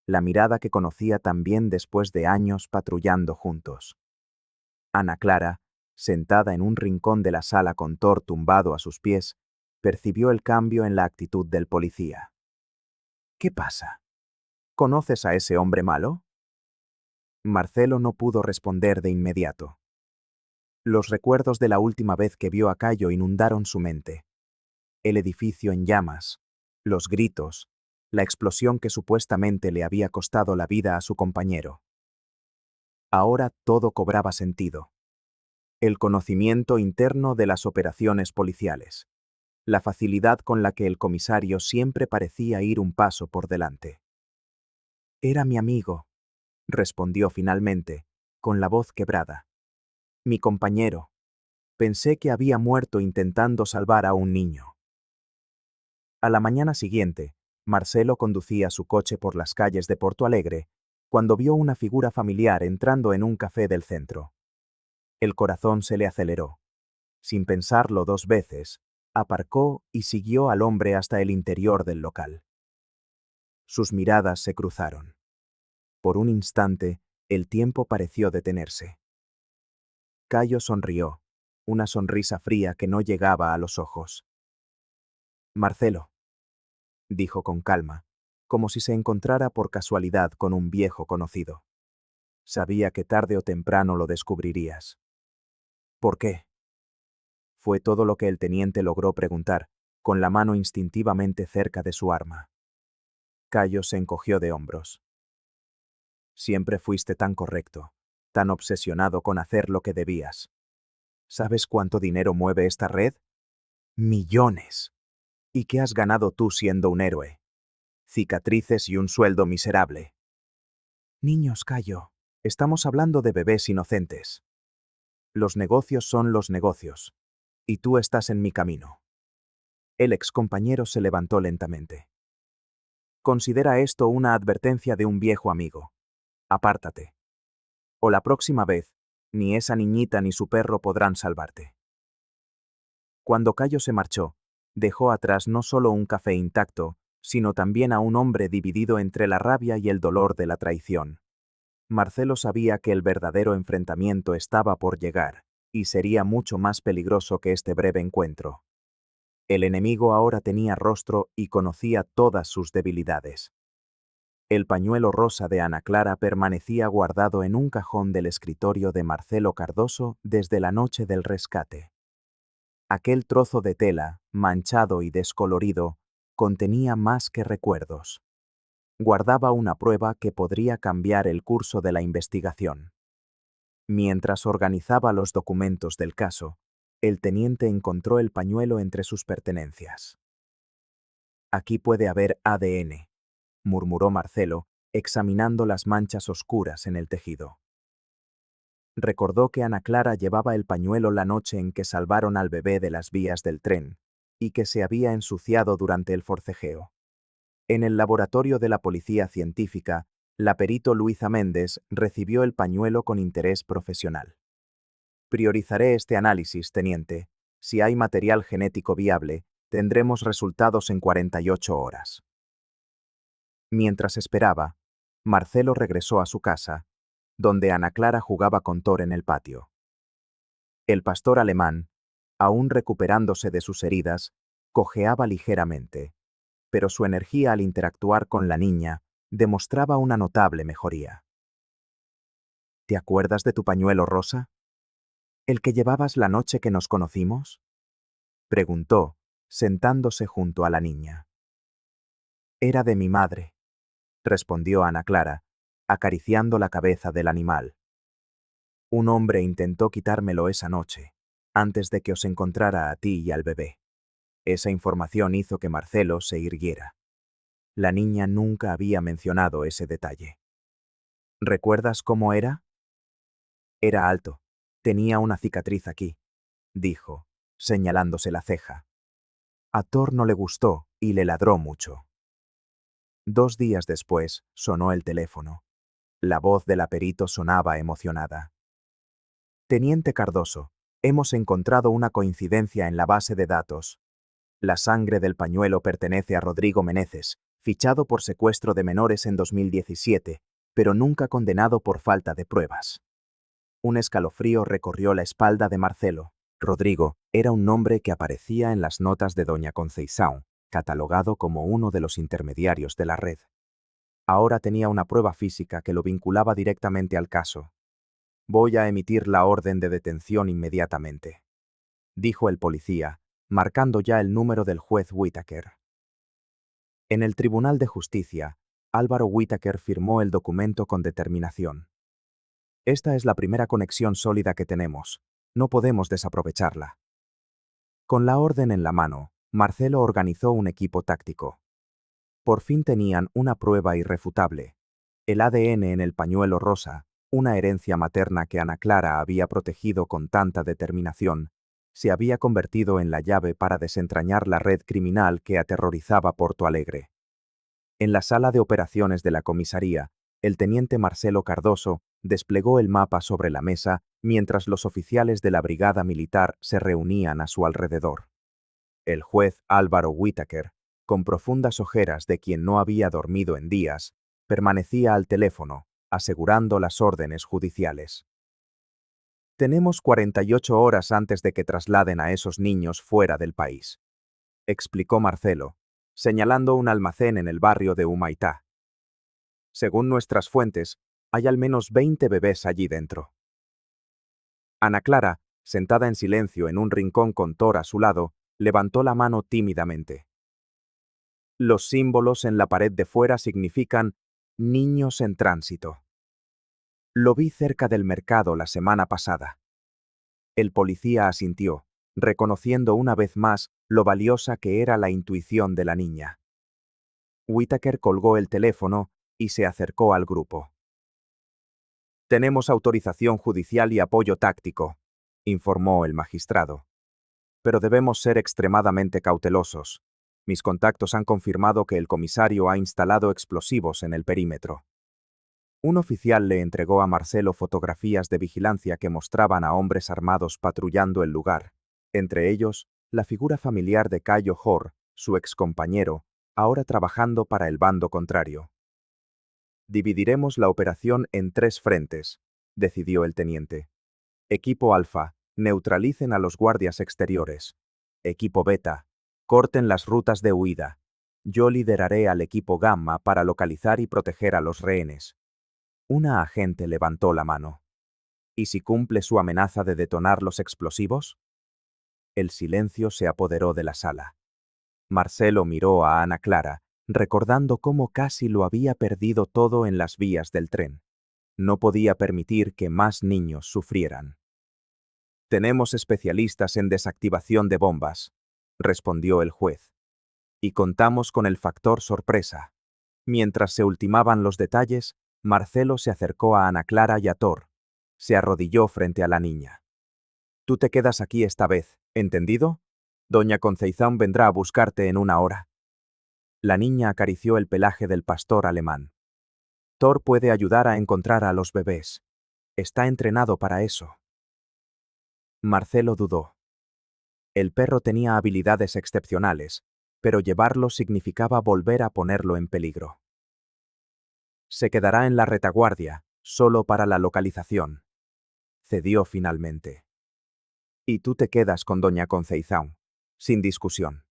la mirada que conocía también después de años patrullando juntos. Ana Clara, sentada en un rincón de la sala con Thor tumbado a sus pies, percibió el cambio en la actitud del policía. ¿Qué pasa? ¿Conoces a ese hombre malo? Marcelo no pudo responder de inmediato. Los recuerdos de la última vez que vio a Cayo inundaron su mente. El edificio en llamas, los gritos, la explosión que supuestamente le había costado la vida a su compañero. Ahora todo cobraba sentido. El conocimiento interno de las operaciones policiales. La facilidad con la que el comisario siempre parecía ir un paso por delante. Era mi amigo, respondió finalmente, con la voz quebrada. Mi compañero. Pensé que había muerto intentando salvar a un niño. A la mañana siguiente, Marcelo conducía su coche por las calles de Porto Alegre cuando vio una figura familiar entrando en un café del centro. El corazón se le aceleró. Sin pensarlo 2 veces, aparcó y siguió al hombre hasta el interior del local. Sus miradas se cruzaron. Por un instante, el tiempo pareció detenerse. Cayo sonrió, una sonrisa fría que no llegaba a los ojos. Marcelo, dijo con calma, como si se encontrara por casualidad con un viejo conocido. Sabía que tarde o temprano lo descubrirías. ¿Por qué? Fue todo lo que el teniente logró preguntar, con la mano instintivamente cerca de su arma. Cayo se encogió de hombros. Siempre fuiste tan correcto, tan obsesionado con hacer lo que debías. ¿Sabes cuánto dinero mueve esta red? Millones. ¿Y qué has ganado tú siendo un héroe? Cicatrices y un sueldo miserable. Niños, Cayo, estamos hablando de bebés inocentes. Los negocios son los negocios, y tú estás en mi camino. El excompañero se levantó lentamente. Considera esto una advertencia de un viejo amigo. Apártate. O la próxima vez, ni esa niñita ni su perro podrán salvarte. Cuando Cayo se marchó, dejó atrás no solo un café intacto, sino también a un hombre dividido entre la rabia y el dolor de la traición. Marcelo sabía que el verdadero enfrentamiento estaba por llegar, y sería mucho más peligroso que este breve encuentro. El enemigo ahora tenía rostro y conocía todas sus debilidades. El pañuelo rosa de Ana Clara permanecía guardado en un cajón del escritorio de Marcelo Cardoso desde la noche del rescate. Aquel trozo de tela, manchado y descolorido, contenía más que recuerdos. Guardaba una prueba que podría cambiar el curso de la investigación. Mientras organizaba los documentos del caso, el teniente encontró el pañuelo entre sus pertenencias. Aquí puede haber ADN, murmuró Marcelo, examinando las manchas oscuras en el tejido. Recordó que Ana Clara llevaba el pañuelo la noche en que salvaron al bebé de las vías del tren, y que se había ensuciado durante el forcejeo. En el laboratorio de la policía científica, la perito Luisa Méndez recibió el pañuelo con interés profesional. Priorizaré este análisis, teniente. Si hay material genético viable, tendremos resultados en 48 horas. Mientras esperaba, Marcelo regresó a su casa, donde Ana Clara jugaba con Thor en el patio. El pastor alemán, aún recuperándose de sus heridas, cojeaba ligeramente, pero su energía al interactuar con la niña demostraba una notable mejoría. ¿Te acuerdas de tu pañuelo rosa? ¿El que llevabas la noche que nos conocimos? Preguntó, sentándose junto a la niña. Era de mi madre, respondió Ana Clara, acariciando la cabeza del animal. Un hombre intentó quitármelo esa noche, antes de que os encontrara a ti y al bebé. Esa información hizo que Marcelo se irguiera. La niña nunca había mencionado ese detalle. ¿Recuerdas cómo era? Era alto. Tenía una cicatriz aquí, dijo, señalándose la ceja. A Thor no le gustó y le ladró mucho. 2 días después sonó el teléfono. La voz del perito sonaba emocionada. Teniente Cardoso, hemos encontrado una coincidencia en la base de datos. La sangre del pañuelo pertenece a Rodrigo Meneses, fichado por secuestro de menores en 2017, pero nunca condenado por falta de pruebas. Un escalofrío recorrió la espalda de Marcelo. Rodrigo era un nombre que aparecía en las notas de doña Conceição, catalogado como uno de los intermediarios de la red. Ahora tenía una prueba física que lo vinculaba directamente al caso. Voy a emitir la orden de detención inmediatamente, dijo el policía, marcando ya el número del juez Whittaker. En el Tribunal de Justicia, Álvaro Whittaker firmó el documento con determinación. Esta es la primera conexión sólida que tenemos. No podemos desaprovecharla. Con la orden en la mano, Marcelo organizó un equipo táctico. Por fin tenían una prueba irrefutable. El ADN en el pañuelo rosa, una herencia materna que Ana Clara había protegido con tanta determinación, se había convertido en la llave para desentrañar la red criminal que aterrorizaba Porto Alegre. En la sala de operaciones de la comisaría, el teniente Marcelo Cardoso desplegó el mapa sobre la mesa mientras los oficiales de la brigada militar se reunían a su alrededor. El juez Álvaro Whittaker, con profundas ojeras de quien no había dormido en días, permanecía al teléfono, asegurando las órdenes judiciales. Tenemos 48 horas antes de que trasladen a esos niños fuera del país, explicó Marcelo, señalando un almacén en el barrio de Humaitá. Según nuestras fuentes, hay al menos 20 bebés allí dentro. Ana Clara, sentada en silencio en un rincón con Thor a su lado, levantó la mano tímidamente. Los símbolos en la pared de fuera significan niños en tránsito. Lo vi cerca del mercado la semana pasada. El policía asintió, reconociendo una vez más lo valiosa que era la intuición de la niña. Whittaker colgó el teléfono y se acercó al grupo. Tenemos autorización judicial y apoyo táctico, informó el magistrado. Pero debemos ser extremadamente cautelosos. Mis contactos han confirmado que el comisario ha instalado explosivos en el perímetro. Un oficial le entregó a Marcelo fotografías de vigilancia que mostraban a hombres armados patrullando el lugar, entre ellos la figura familiar de Cayo Hor, su excompañero, ahora trabajando para el bando contrario. Dividiremos la operación en 3 frentes, decidió el teniente. Equipo Alfa, neutralicen a los guardias exteriores. Equipo Beta, corten las rutas de huida. Yo lideraré al equipo Gamma para localizar y proteger a los rehenes. Una agente levantó la mano. ¿Y si cumple su amenaza de detonar los explosivos? El silencio se apoderó de la sala. Marcelo miró a Ana Clara, recordando cómo casi lo había perdido todo en las vías del tren. No podía permitir que más niños sufrieran. Tenemos especialistas en desactivación de bombas, respondió el juez. Y contamos con el factor sorpresa. Mientras se ultimaban los detalles, Marcelo se acercó a Ana Clara y a Thor. Se arrodilló frente a la niña. Tú te quedas aquí esta vez, ¿entendido? Doña Conceizán vendrá a buscarte en una hora. La niña acarició el pelaje del pastor alemán. Thor puede ayudar a encontrar a los bebés. Está entrenado para eso. Marcelo dudó. El perro tenía habilidades excepcionales, pero llevarlo significaba volver a ponerlo en peligro. Se quedará en la retaguardia, solo para la localización. Cedió finalmente. Y tú te quedas con doña Conceizán, sin discusión.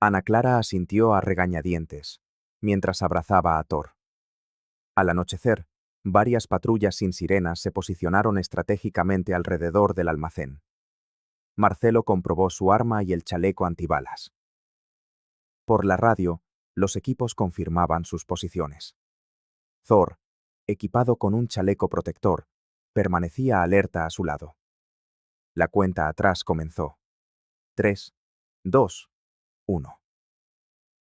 Ana Clara asintió a regañadientes, mientras abrazaba a Thor. Al anochecer, varias patrullas sin sirenas se posicionaron estratégicamente alrededor del almacén. Marcelo comprobó su arma y el chaleco antibalas. Por la radio, los equipos confirmaban sus posiciones. Thor, equipado con un chaleco protector, permanecía alerta a su lado. La cuenta atrás comenzó. 3, 2, 1.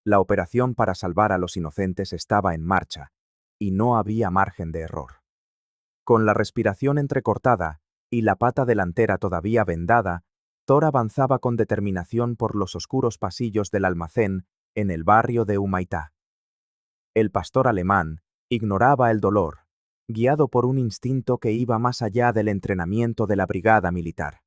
La operación para salvar a los inocentes estaba en marcha, y no había margen de error. Con la respiración entrecortada y la pata delantera todavía vendada, Thor avanzaba con determinación por los oscuros pasillos del almacén en el barrio de Humaitá. El pastor alemán ignoraba el dolor, guiado por un instinto que iba más allá del entrenamiento de la brigada militar.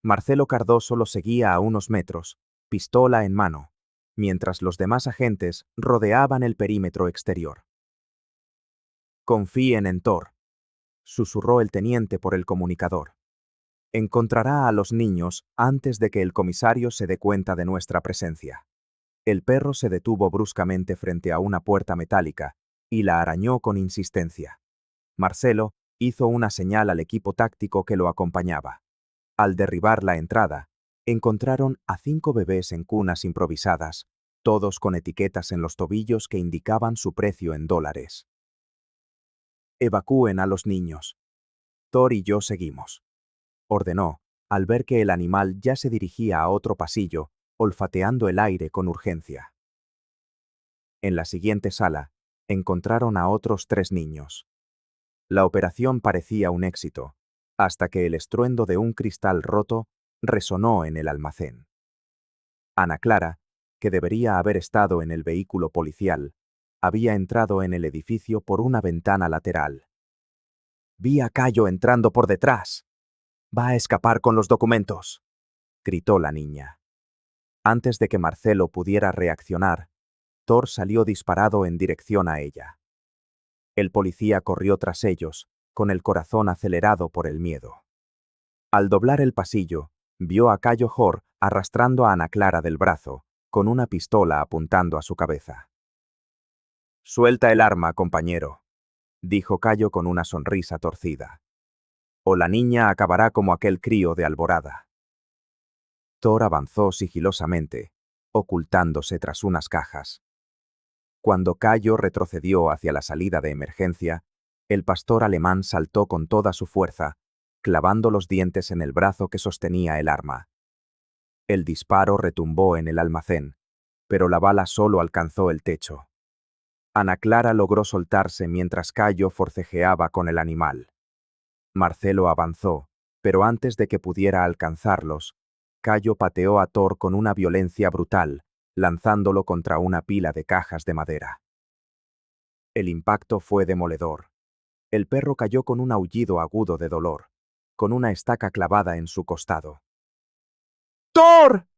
Marcelo Cardoso lo seguía a unos metros, pistola en mano, mientras los demás agentes rodeaban el perímetro exterior. Confíen en Thor, susurró el teniente por el comunicador. Encontrará a los niños antes de que el comisario se dé cuenta de nuestra presencia. El perro se detuvo bruscamente frente a una puerta metálica y la arañó con insistencia. Marcelo hizo una señal al equipo táctico que lo acompañaba. Al derribar la entrada, encontraron a 5 bebés en cunas improvisadas, todos con etiquetas en los tobillos que indicaban su precio en dólares. Evacúen a los niños. Thor y yo seguimos, ordenó, al ver que el animal ya se dirigía a otro pasillo, olfateando el aire con urgencia. En la siguiente sala, encontraron a otros 3 niños. La operación parecía un éxito, hasta que el estruendo de un cristal roto resonó en el almacén. Ana Clara, que debería haber estado en el vehículo policial, había entrado en el edificio por una ventana lateral. Vi a Cayo entrando por detrás. Va a escapar con los documentos, gritó la niña. Antes de que Marcelo pudiera reaccionar, Thor salió disparado en dirección a ella. El policía corrió tras ellos, con el corazón acelerado por el miedo. Al doblar el pasillo, vio a Cayo Hor arrastrando a Ana Clara del brazo, con una pistola apuntando a su cabeza. Suelta el arma, compañero, dijo Cayo con una sonrisa torcida. O la niña acabará como aquel crío de Alborada. Thor avanzó sigilosamente, ocultándose tras unas cajas. Cuando Cayo retrocedió hacia la salida de emergencia, el pastor alemán saltó con toda su fuerza, clavando los dientes en el brazo que sostenía el arma. El disparo retumbó en el almacén, pero la bala solo alcanzó el techo. Ana Clara logró soltarse mientras Cayo forcejeaba con el animal. Marcelo avanzó, pero antes de que pudiera alcanzarlos, Cayo pateó a Thor con una violencia brutal, lanzándolo contra una pila de cajas de madera. El impacto fue demoledor. El perro cayó con un aullido agudo de dolor, con una estaca clavada en su costado. ¡Thor!,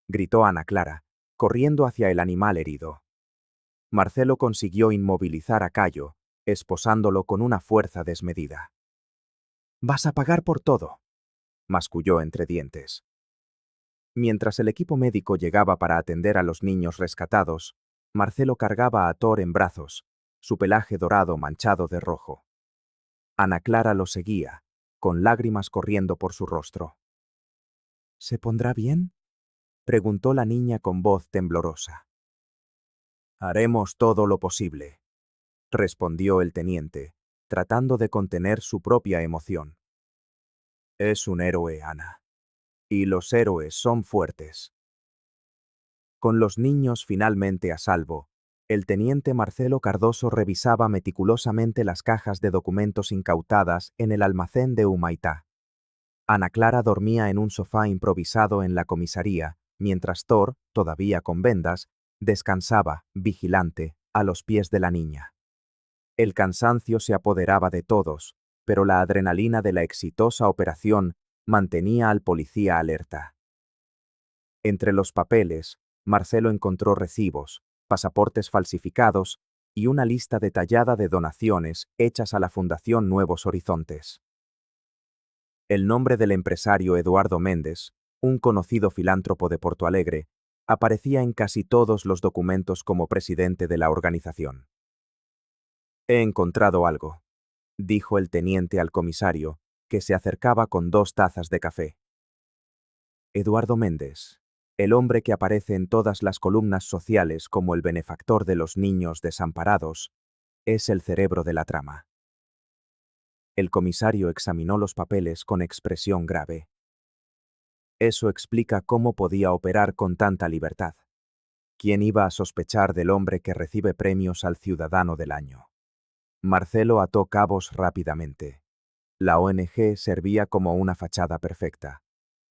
gritó Ana Clara, corriendo hacia el animal herido. Marcelo consiguió inmovilizar a Cayo, esposándolo con una fuerza desmedida. «Vas a pagar por todo», masculló entre dientes. Mientras el equipo médico llegaba para atender a los niños rescatados, Marcelo cargaba a Thor en brazos, su pelaje dorado manchado de rojo. Ana Clara lo seguía, con lágrimas corriendo por su rostro. «¿Se pondrá bien?», preguntó la niña con voz temblorosa. «Haremos todo lo posible», respondió el teniente, tratando de contener su propia emoción. Es un héroe, Ana. Y los héroes son fuertes. Con los niños finalmente a salvo, el teniente Marcelo Cardoso revisaba meticulosamente las cajas de documentos incautadas en el almacén de Humaitá. Ana Clara dormía en un sofá improvisado en la comisaría, mientras Thor, todavía con vendas, descansaba, vigilante, a los pies de la niña. El cansancio se apoderaba de todos, pero la adrenalina de la exitosa operación mantenía al policía alerta. Entre los papeles, Marcelo encontró recibos, pasaportes falsificados y una lista detallada de donaciones hechas a la Fundación Nuevos Horizontes. El nombre del empresario Eduardo Méndez, un conocido filántropo de Porto Alegre, aparecía en casi todos los documentos como presidente de la organización. He encontrado algo, dijo el teniente al comisario, que se acercaba con 2 tazas de café. Eduardo Méndez, el hombre que aparece en todas las columnas sociales como el benefactor de los niños desamparados, es el cerebro de la trama. El comisario examinó los papeles con expresión grave. Eso explica cómo podía operar con tanta libertad. ¿Quién iba a sospechar del hombre que recibe premios al Ciudadano del Año? Marcelo ató cabos rápidamente. La ONG servía como una fachada perfecta.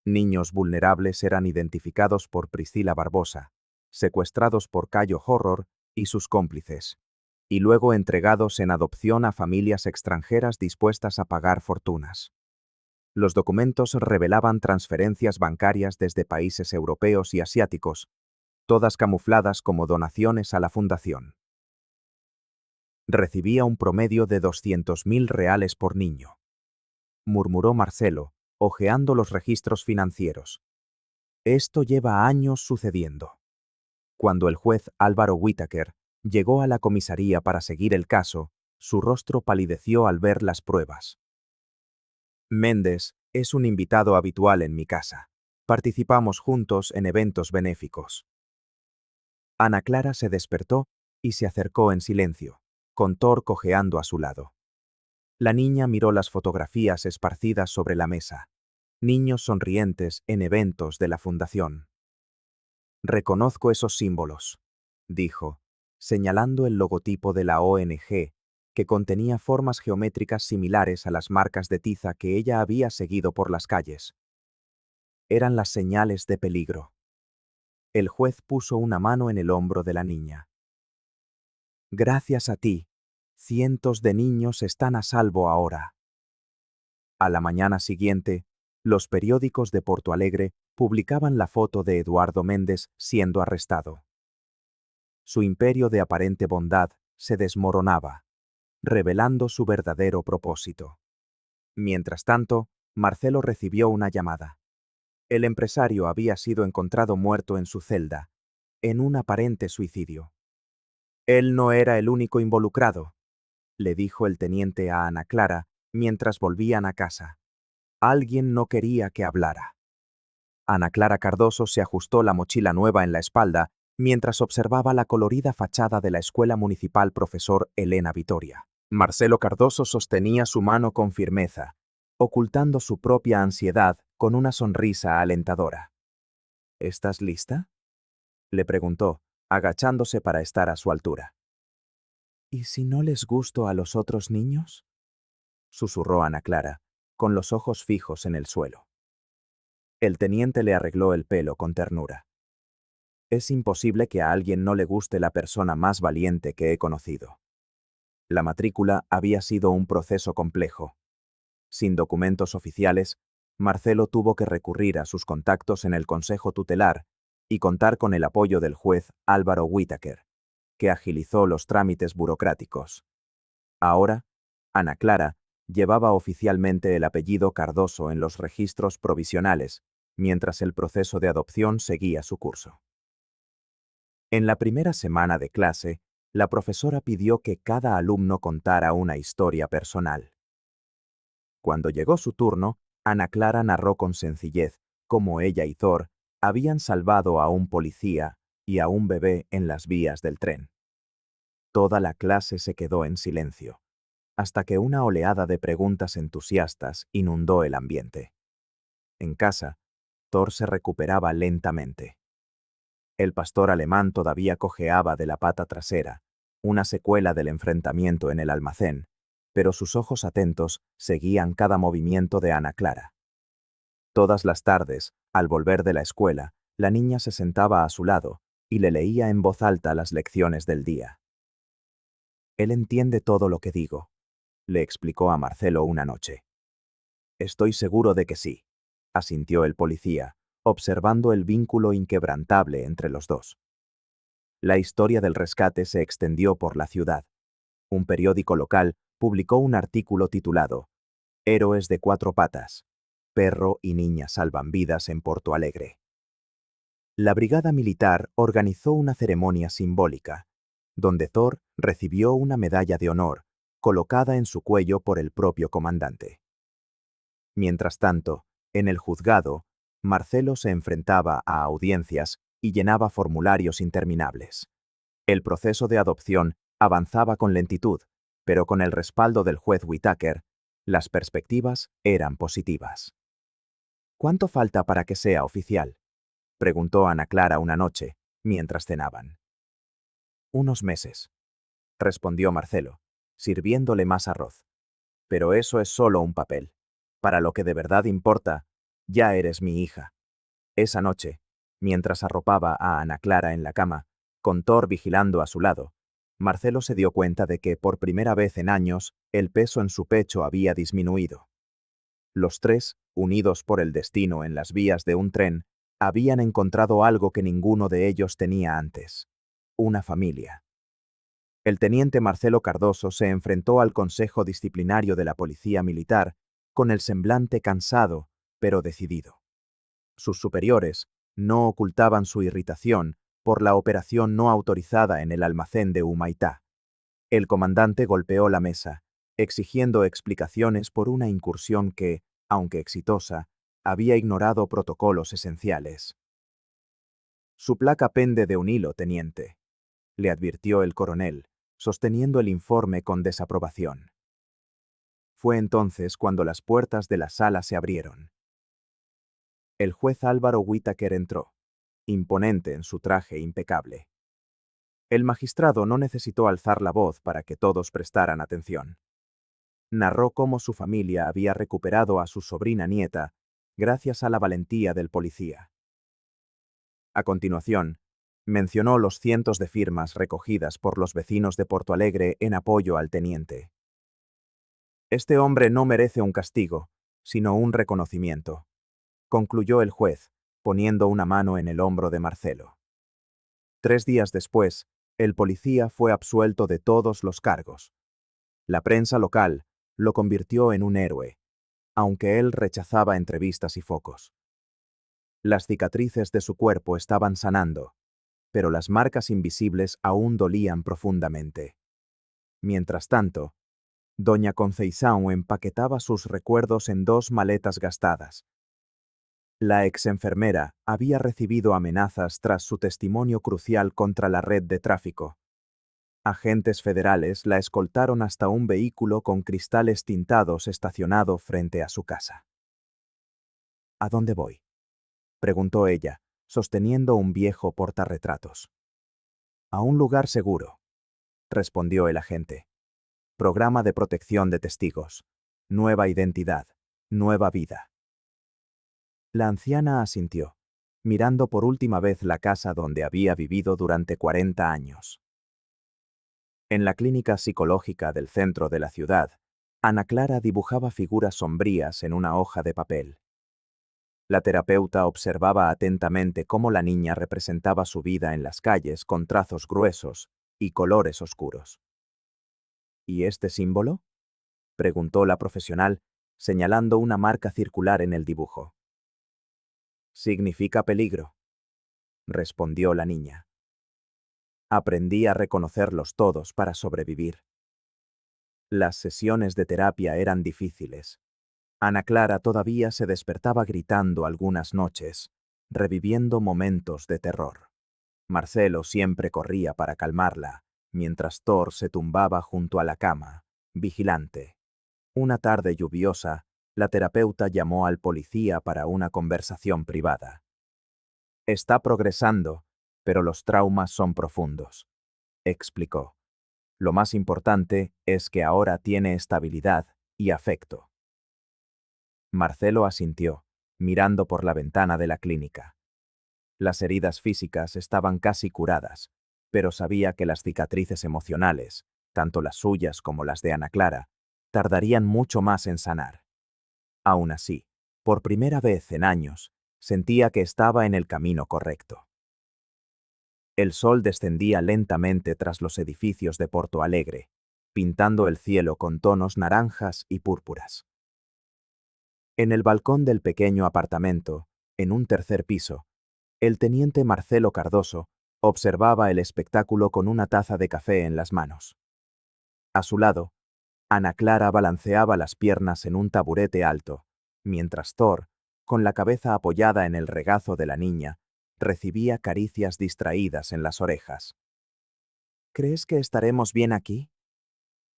Niños vulnerables eran identificados por Priscila Barbosa, secuestrados por Cayo Horror y sus cómplices, y luego entregados en adopción a familias extranjeras dispuestas a pagar fortunas. Los documentos revelaban transferencias bancarias desde países europeos y asiáticos, todas camufladas como donaciones a la fundación. Recibía un promedio de 200.000 reales por niño, murmuró Marcelo, hojeando los registros financieros. Esto lleva años sucediendo. Cuando el juez Álvaro Whittaker llegó a la comisaría para seguir el caso, su rostro palideció al ver las pruebas. Méndez es un invitado habitual en mi casa. Participamos juntos en eventos benéficos. Ana Clara se despertó y se acercó en silencio, con Thor cojeando a su lado. La niña miró las fotografías esparcidas sobre la mesa. Niños sonrientes en eventos de la fundación. Reconozco esos símbolos, dijo, señalando el logotipo de la ONG, que contenía formas geométricas similares a las marcas de tiza que ella había seguido por las calles. Eran las señales de peligro. El juez puso una mano en el hombro de la niña. Gracias a ti, cientos de niños están a salvo ahora. A la mañana siguiente, los periódicos de Porto Alegre publicaban la foto de Eduardo Méndez siendo arrestado. Su imperio de aparente bondad se desmoronaba, revelando su verdadero propósito. Mientras tanto, Marcelo recibió una llamada. El empresario había sido encontrado muerto en su celda, en un aparente suicidio. Él no era el único involucrado, le dijo el teniente a Ana Clara mientras volvían a casa. Alguien no quería que hablara. Ana Clara Cardoso se ajustó la mochila nueva en la espalda mientras observaba la colorida fachada de la Escuela Municipal Profesor Elena Vitoria. Marcelo Cardoso sostenía su mano con firmeza, ocultando su propia ansiedad con una sonrisa alentadora. ¿Estás lista?, le preguntó, agachándose para estar a su altura. ¿Y si no les gusto a los otros niños?, susurró Ana Clara, con los ojos fijos en el suelo. El teniente le arregló el pelo con ternura. Es imposible que a alguien no le guste la persona más valiente que he conocido. La matrícula había sido un proceso complejo. Sin documentos oficiales, Marcelo tuvo que recurrir a sus contactos en el Consejo Tutelar y contar con el apoyo del juez Álvaro Whittaker, que agilizó los trámites burocráticos. Ahora, Ana Clara llevaba oficialmente el apellido Cardoso en los registros provisionales, mientras el proceso de adopción seguía su curso. En la primera semana de clase, la profesora pidió que cada alumno contara una historia personal. Cuando llegó su turno, Ana Clara narró con sencillez cómo ella y Thor habían salvado a un policía y a un bebé en las vías del tren. Toda la clase se quedó en silencio, hasta que una oleada de preguntas entusiastas inundó el ambiente. En casa, Thor se recuperaba lentamente. El pastor alemán todavía cojeaba de la pata trasera, una secuela del enfrentamiento en el almacén, pero sus ojos atentos seguían cada movimiento de Ana Clara. Todas las tardes, al volver de la escuela, la niña se sentaba a su lado y le leía en voz alta las lecciones del día. Él entiende todo lo que digo, le explicó a Marcelo una noche. Estoy seguro de que sí, asintió el policía, observando el vínculo inquebrantable entre los dos. La historia del rescate se extendió por la ciudad. Un periódico local publicó un artículo titulado Héroes de cuatro patas. Perro y niña salvan vidas en Porto Alegre. La brigada militar organizó una ceremonia simbólica, donde Thor recibió una medalla de honor, colocada en su cuello por el propio comandante. Mientras tanto, en el juzgado, Marcelo se enfrentaba a audiencias y llenaba formularios interminables. El proceso de adopción avanzaba con lentitud, pero con el respaldo del juez Whittaker, las perspectivas eran positivas. ¿Cuánto falta para que sea oficial?, preguntó Ana Clara una noche, mientras cenaban. Unos meses, respondió Marcelo, sirviéndole más arroz. Pero eso es solo un papel. Para lo que de verdad importa, ya eres mi hija. Esa noche, mientras arropaba a Ana Clara en la cama, con Thor vigilando a su lado, Marcelo se dio cuenta de que, por primera vez en años, el peso en su pecho había disminuido. Los tres, unidos por el destino en las vías de un tren, habían encontrado algo que ninguno de ellos tenía antes: una familia. El teniente Marcelo Cardoso se enfrentó al Consejo Disciplinario de la Policía Militar con el semblante cansado, pero decidido. Sus superiores no ocultaban su irritación por la operación no autorizada en el almacén de Humaitá. El comandante golpeó la mesa, exigiendo explicaciones por una incursión que, aunque exitosa, había ignorado protocolos esenciales. Su placa pende de un hilo, teniente, le advirtió el coronel, sosteniendo el informe con desaprobación. Fue entonces cuando las puertas de la sala se abrieron. El juez Álvaro Whittaker entró, imponente en su traje impecable. El magistrado no necesitó alzar la voz para que todos prestaran atención. Narró cómo su familia había recuperado a su sobrina nieta gracias a la valentía del policía. A continuación, mencionó los cientos de firmas recogidas por los vecinos de Porto Alegre en apoyo al teniente. Este hombre no merece un castigo, sino un reconocimiento, concluyó el juez, poniendo una mano en el hombro de Marcelo. 3 días después, el policía fue absuelto de todos los cargos. La prensa local lo convirtió en un héroe, aunque él rechazaba entrevistas y focos. Las cicatrices de su cuerpo estaban sanando, pero las marcas invisibles aún dolían profundamente. Mientras tanto, doña Conceição empaquetaba sus recuerdos en 2 maletas gastadas. La ex-enfermera había recibido amenazas tras su testimonio crucial contra la red de tráfico. Agentes federales la escoltaron hasta un vehículo con cristales tintados estacionado frente a su casa. ¿A dónde voy?, preguntó ella, sosteniendo un viejo portarretratos. A un lugar seguro, respondió el agente. Programa de protección de testigos. Nueva identidad. Nueva vida. La anciana asintió, mirando por última vez la casa donde había vivido durante 40 años. En la clínica psicológica del centro de la ciudad, Ana Clara dibujaba figuras sombrías en una hoja de papel. La terapeuta observaba atentamente cómo la niña representaba su vida en las calles con trazos gruesos y colores oscuros. ¿Y este símbolo?, preguntó la profesional, señalando una marca circular en el dibujo. Significa peligro, respondió la niña. Aprendí a reconocerlos todos para sobrevivir. Las sesiones de terapia eran difíciles. Ana Clara todavía se despertaba gritando algunas noches, reviviendo momentos de terror. Marcelo siempre corría para calmarla, mientras Thor se tumbaba junto a la cama, vigilante. Una tarde lluviosa, la terapeuta llamó al policía para una conversación privada. Está progresando, pero los traumas son profundos, explicó. Lo más importante es que ahora tiene estabilidad y afecto. Marcelo asintió, mirando por la ventana de la clínica. Las heridas físicas estaban casi curadas, pero sabía que las cicatrices emocionales, tanto las suyas como las de Ana Clara, tardarían mucho más en sanar. Aún así, por primera vez en años, sentía que estaba en el camino correcto. El sol descendía lentamente tras los edificios de Porto Alegre, pintando el cielo con tonos naranjas y púrpuras. En el balcón del pequeño apartamento, en un tercer piso, el teniente Marcelo Cardoso observaba el espectáculo con una taza de café en las manos. A su lado, Ana Clara balanceaba las piernas en un taburete alto, mientras Thor, con la cabeza apoyada en el regazo de la niña, recibía caricias distraídas en las orejas. ¿Crees que estaremos bien aquí?,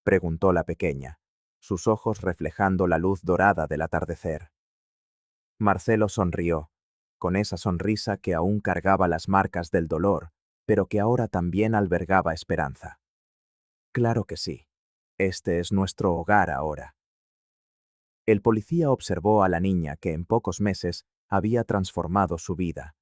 preguntó la pequeña, sus ojos reflejando la luz dorada del atardecer. Marcelo sonrió, con esa sonrisa que aún cargaba las marcas del dolor, pero que ahora también albergaba esperanza. Claro que sí. Este es nuestro hogar ahora. El policía observó a la niña que en pocos meses había transformado su vida.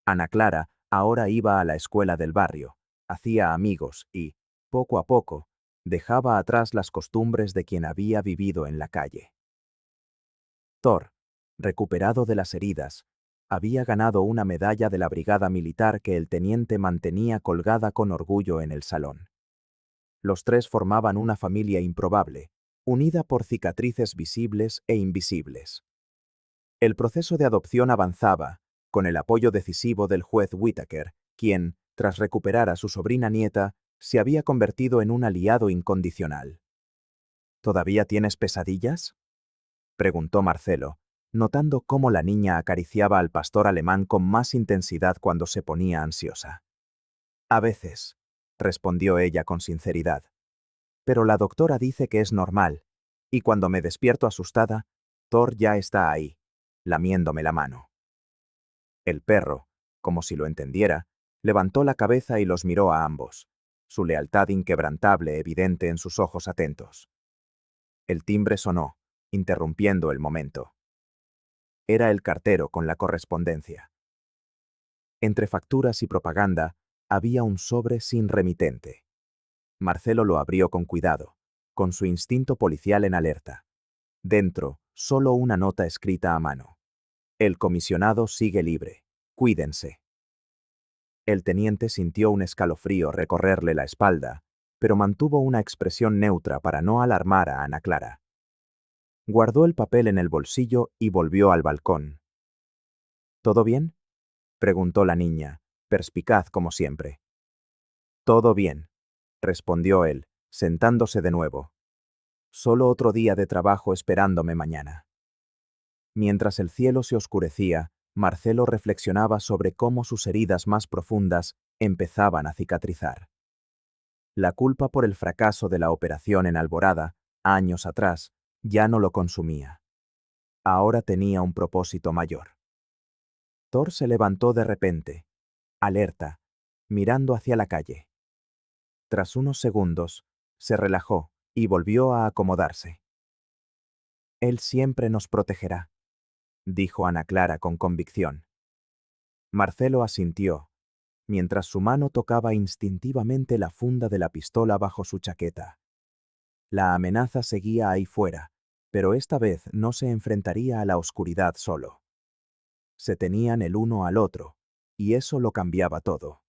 Ana Clara ahora iba a la escuela del barrio, hacía amigos y, poco a poco, dejaba atrás las costumbres de quien había vivido en la calle. Thor, recuperado de las heridas, había ganado una medalla de la brigada militar que el teniente mantenía colgada con orgullo en el salón. Los tres formaban una familia improbable, unida por cicatrices visibles e invisibles. El proceso de adopción avanzaba, con el apoyo decisivo del juez Whittaker, quien, tras recuperar a su sobrina nieta, se había convertido en un aliado incondicional. ¿Todavía tienes pesadillas?, preguntó Marcelo, notando cómo la niña acariciaba al pastor alemán con más intensidad cuando se ponía ansiosa. A veces, respondió ella con sinceridad. Pero la doctora dice que es normal, y cuando me despierto asustada, Thor ya está ahí, lamiéndome la mano. El perro, como si lo entendiera, levantó la cabeza y los miró a ambos, su lealtad inquebrantable evidente en sus ojos atentos. El timbre sonó, interrumpiendo el momento. Era el cartero con la correspondencia. Entre facturas y propaganda, había un sobre sin remitente. Marcelo lo abrió con cuidado, con su instinto policial en alerta. Dentro, solo una nota escrita a mano. El comisionado sigue libre. Cuídense. El teniente sintió un escalofrío recorrerle la espalda, pero mantuvo una expresión neutra para no alarmar a Ana Clara. Guardó el papel en el bolsillo y volvió al balcón. ¿Todo bien?, preguntó la niña, perspicaz como siempre. Todo bien, respondió él, sentándose de nuevo. Solo otro día de trabajo esperándome mañana. Mientras el cielo se oscurecía, Marcelo reflexionaba sobre cómo sus heridas más profundas empezaban a cicatrizar. La culpa por el fracaso de la operación en Alborada, años atrás, ya no lo consumía. Ahora tenía un propósito mayor. Thor se levantó de repente, alerta, mirando hacia la calle. Tras unos segundos, se relajó y volvió a acomodarse. Él siempre nos protegerá, dijo Ana Clara con convicción. Marcelo asintió, mientras su mano tocaba instintivamente la funda de la pistola bajo su chaqueta. La amenaza seguía ahí fuera, pero esta vez no se enfrentaría a la oscuridad solo. Se tenían el uno al otro, y eso lo cambiaba todo.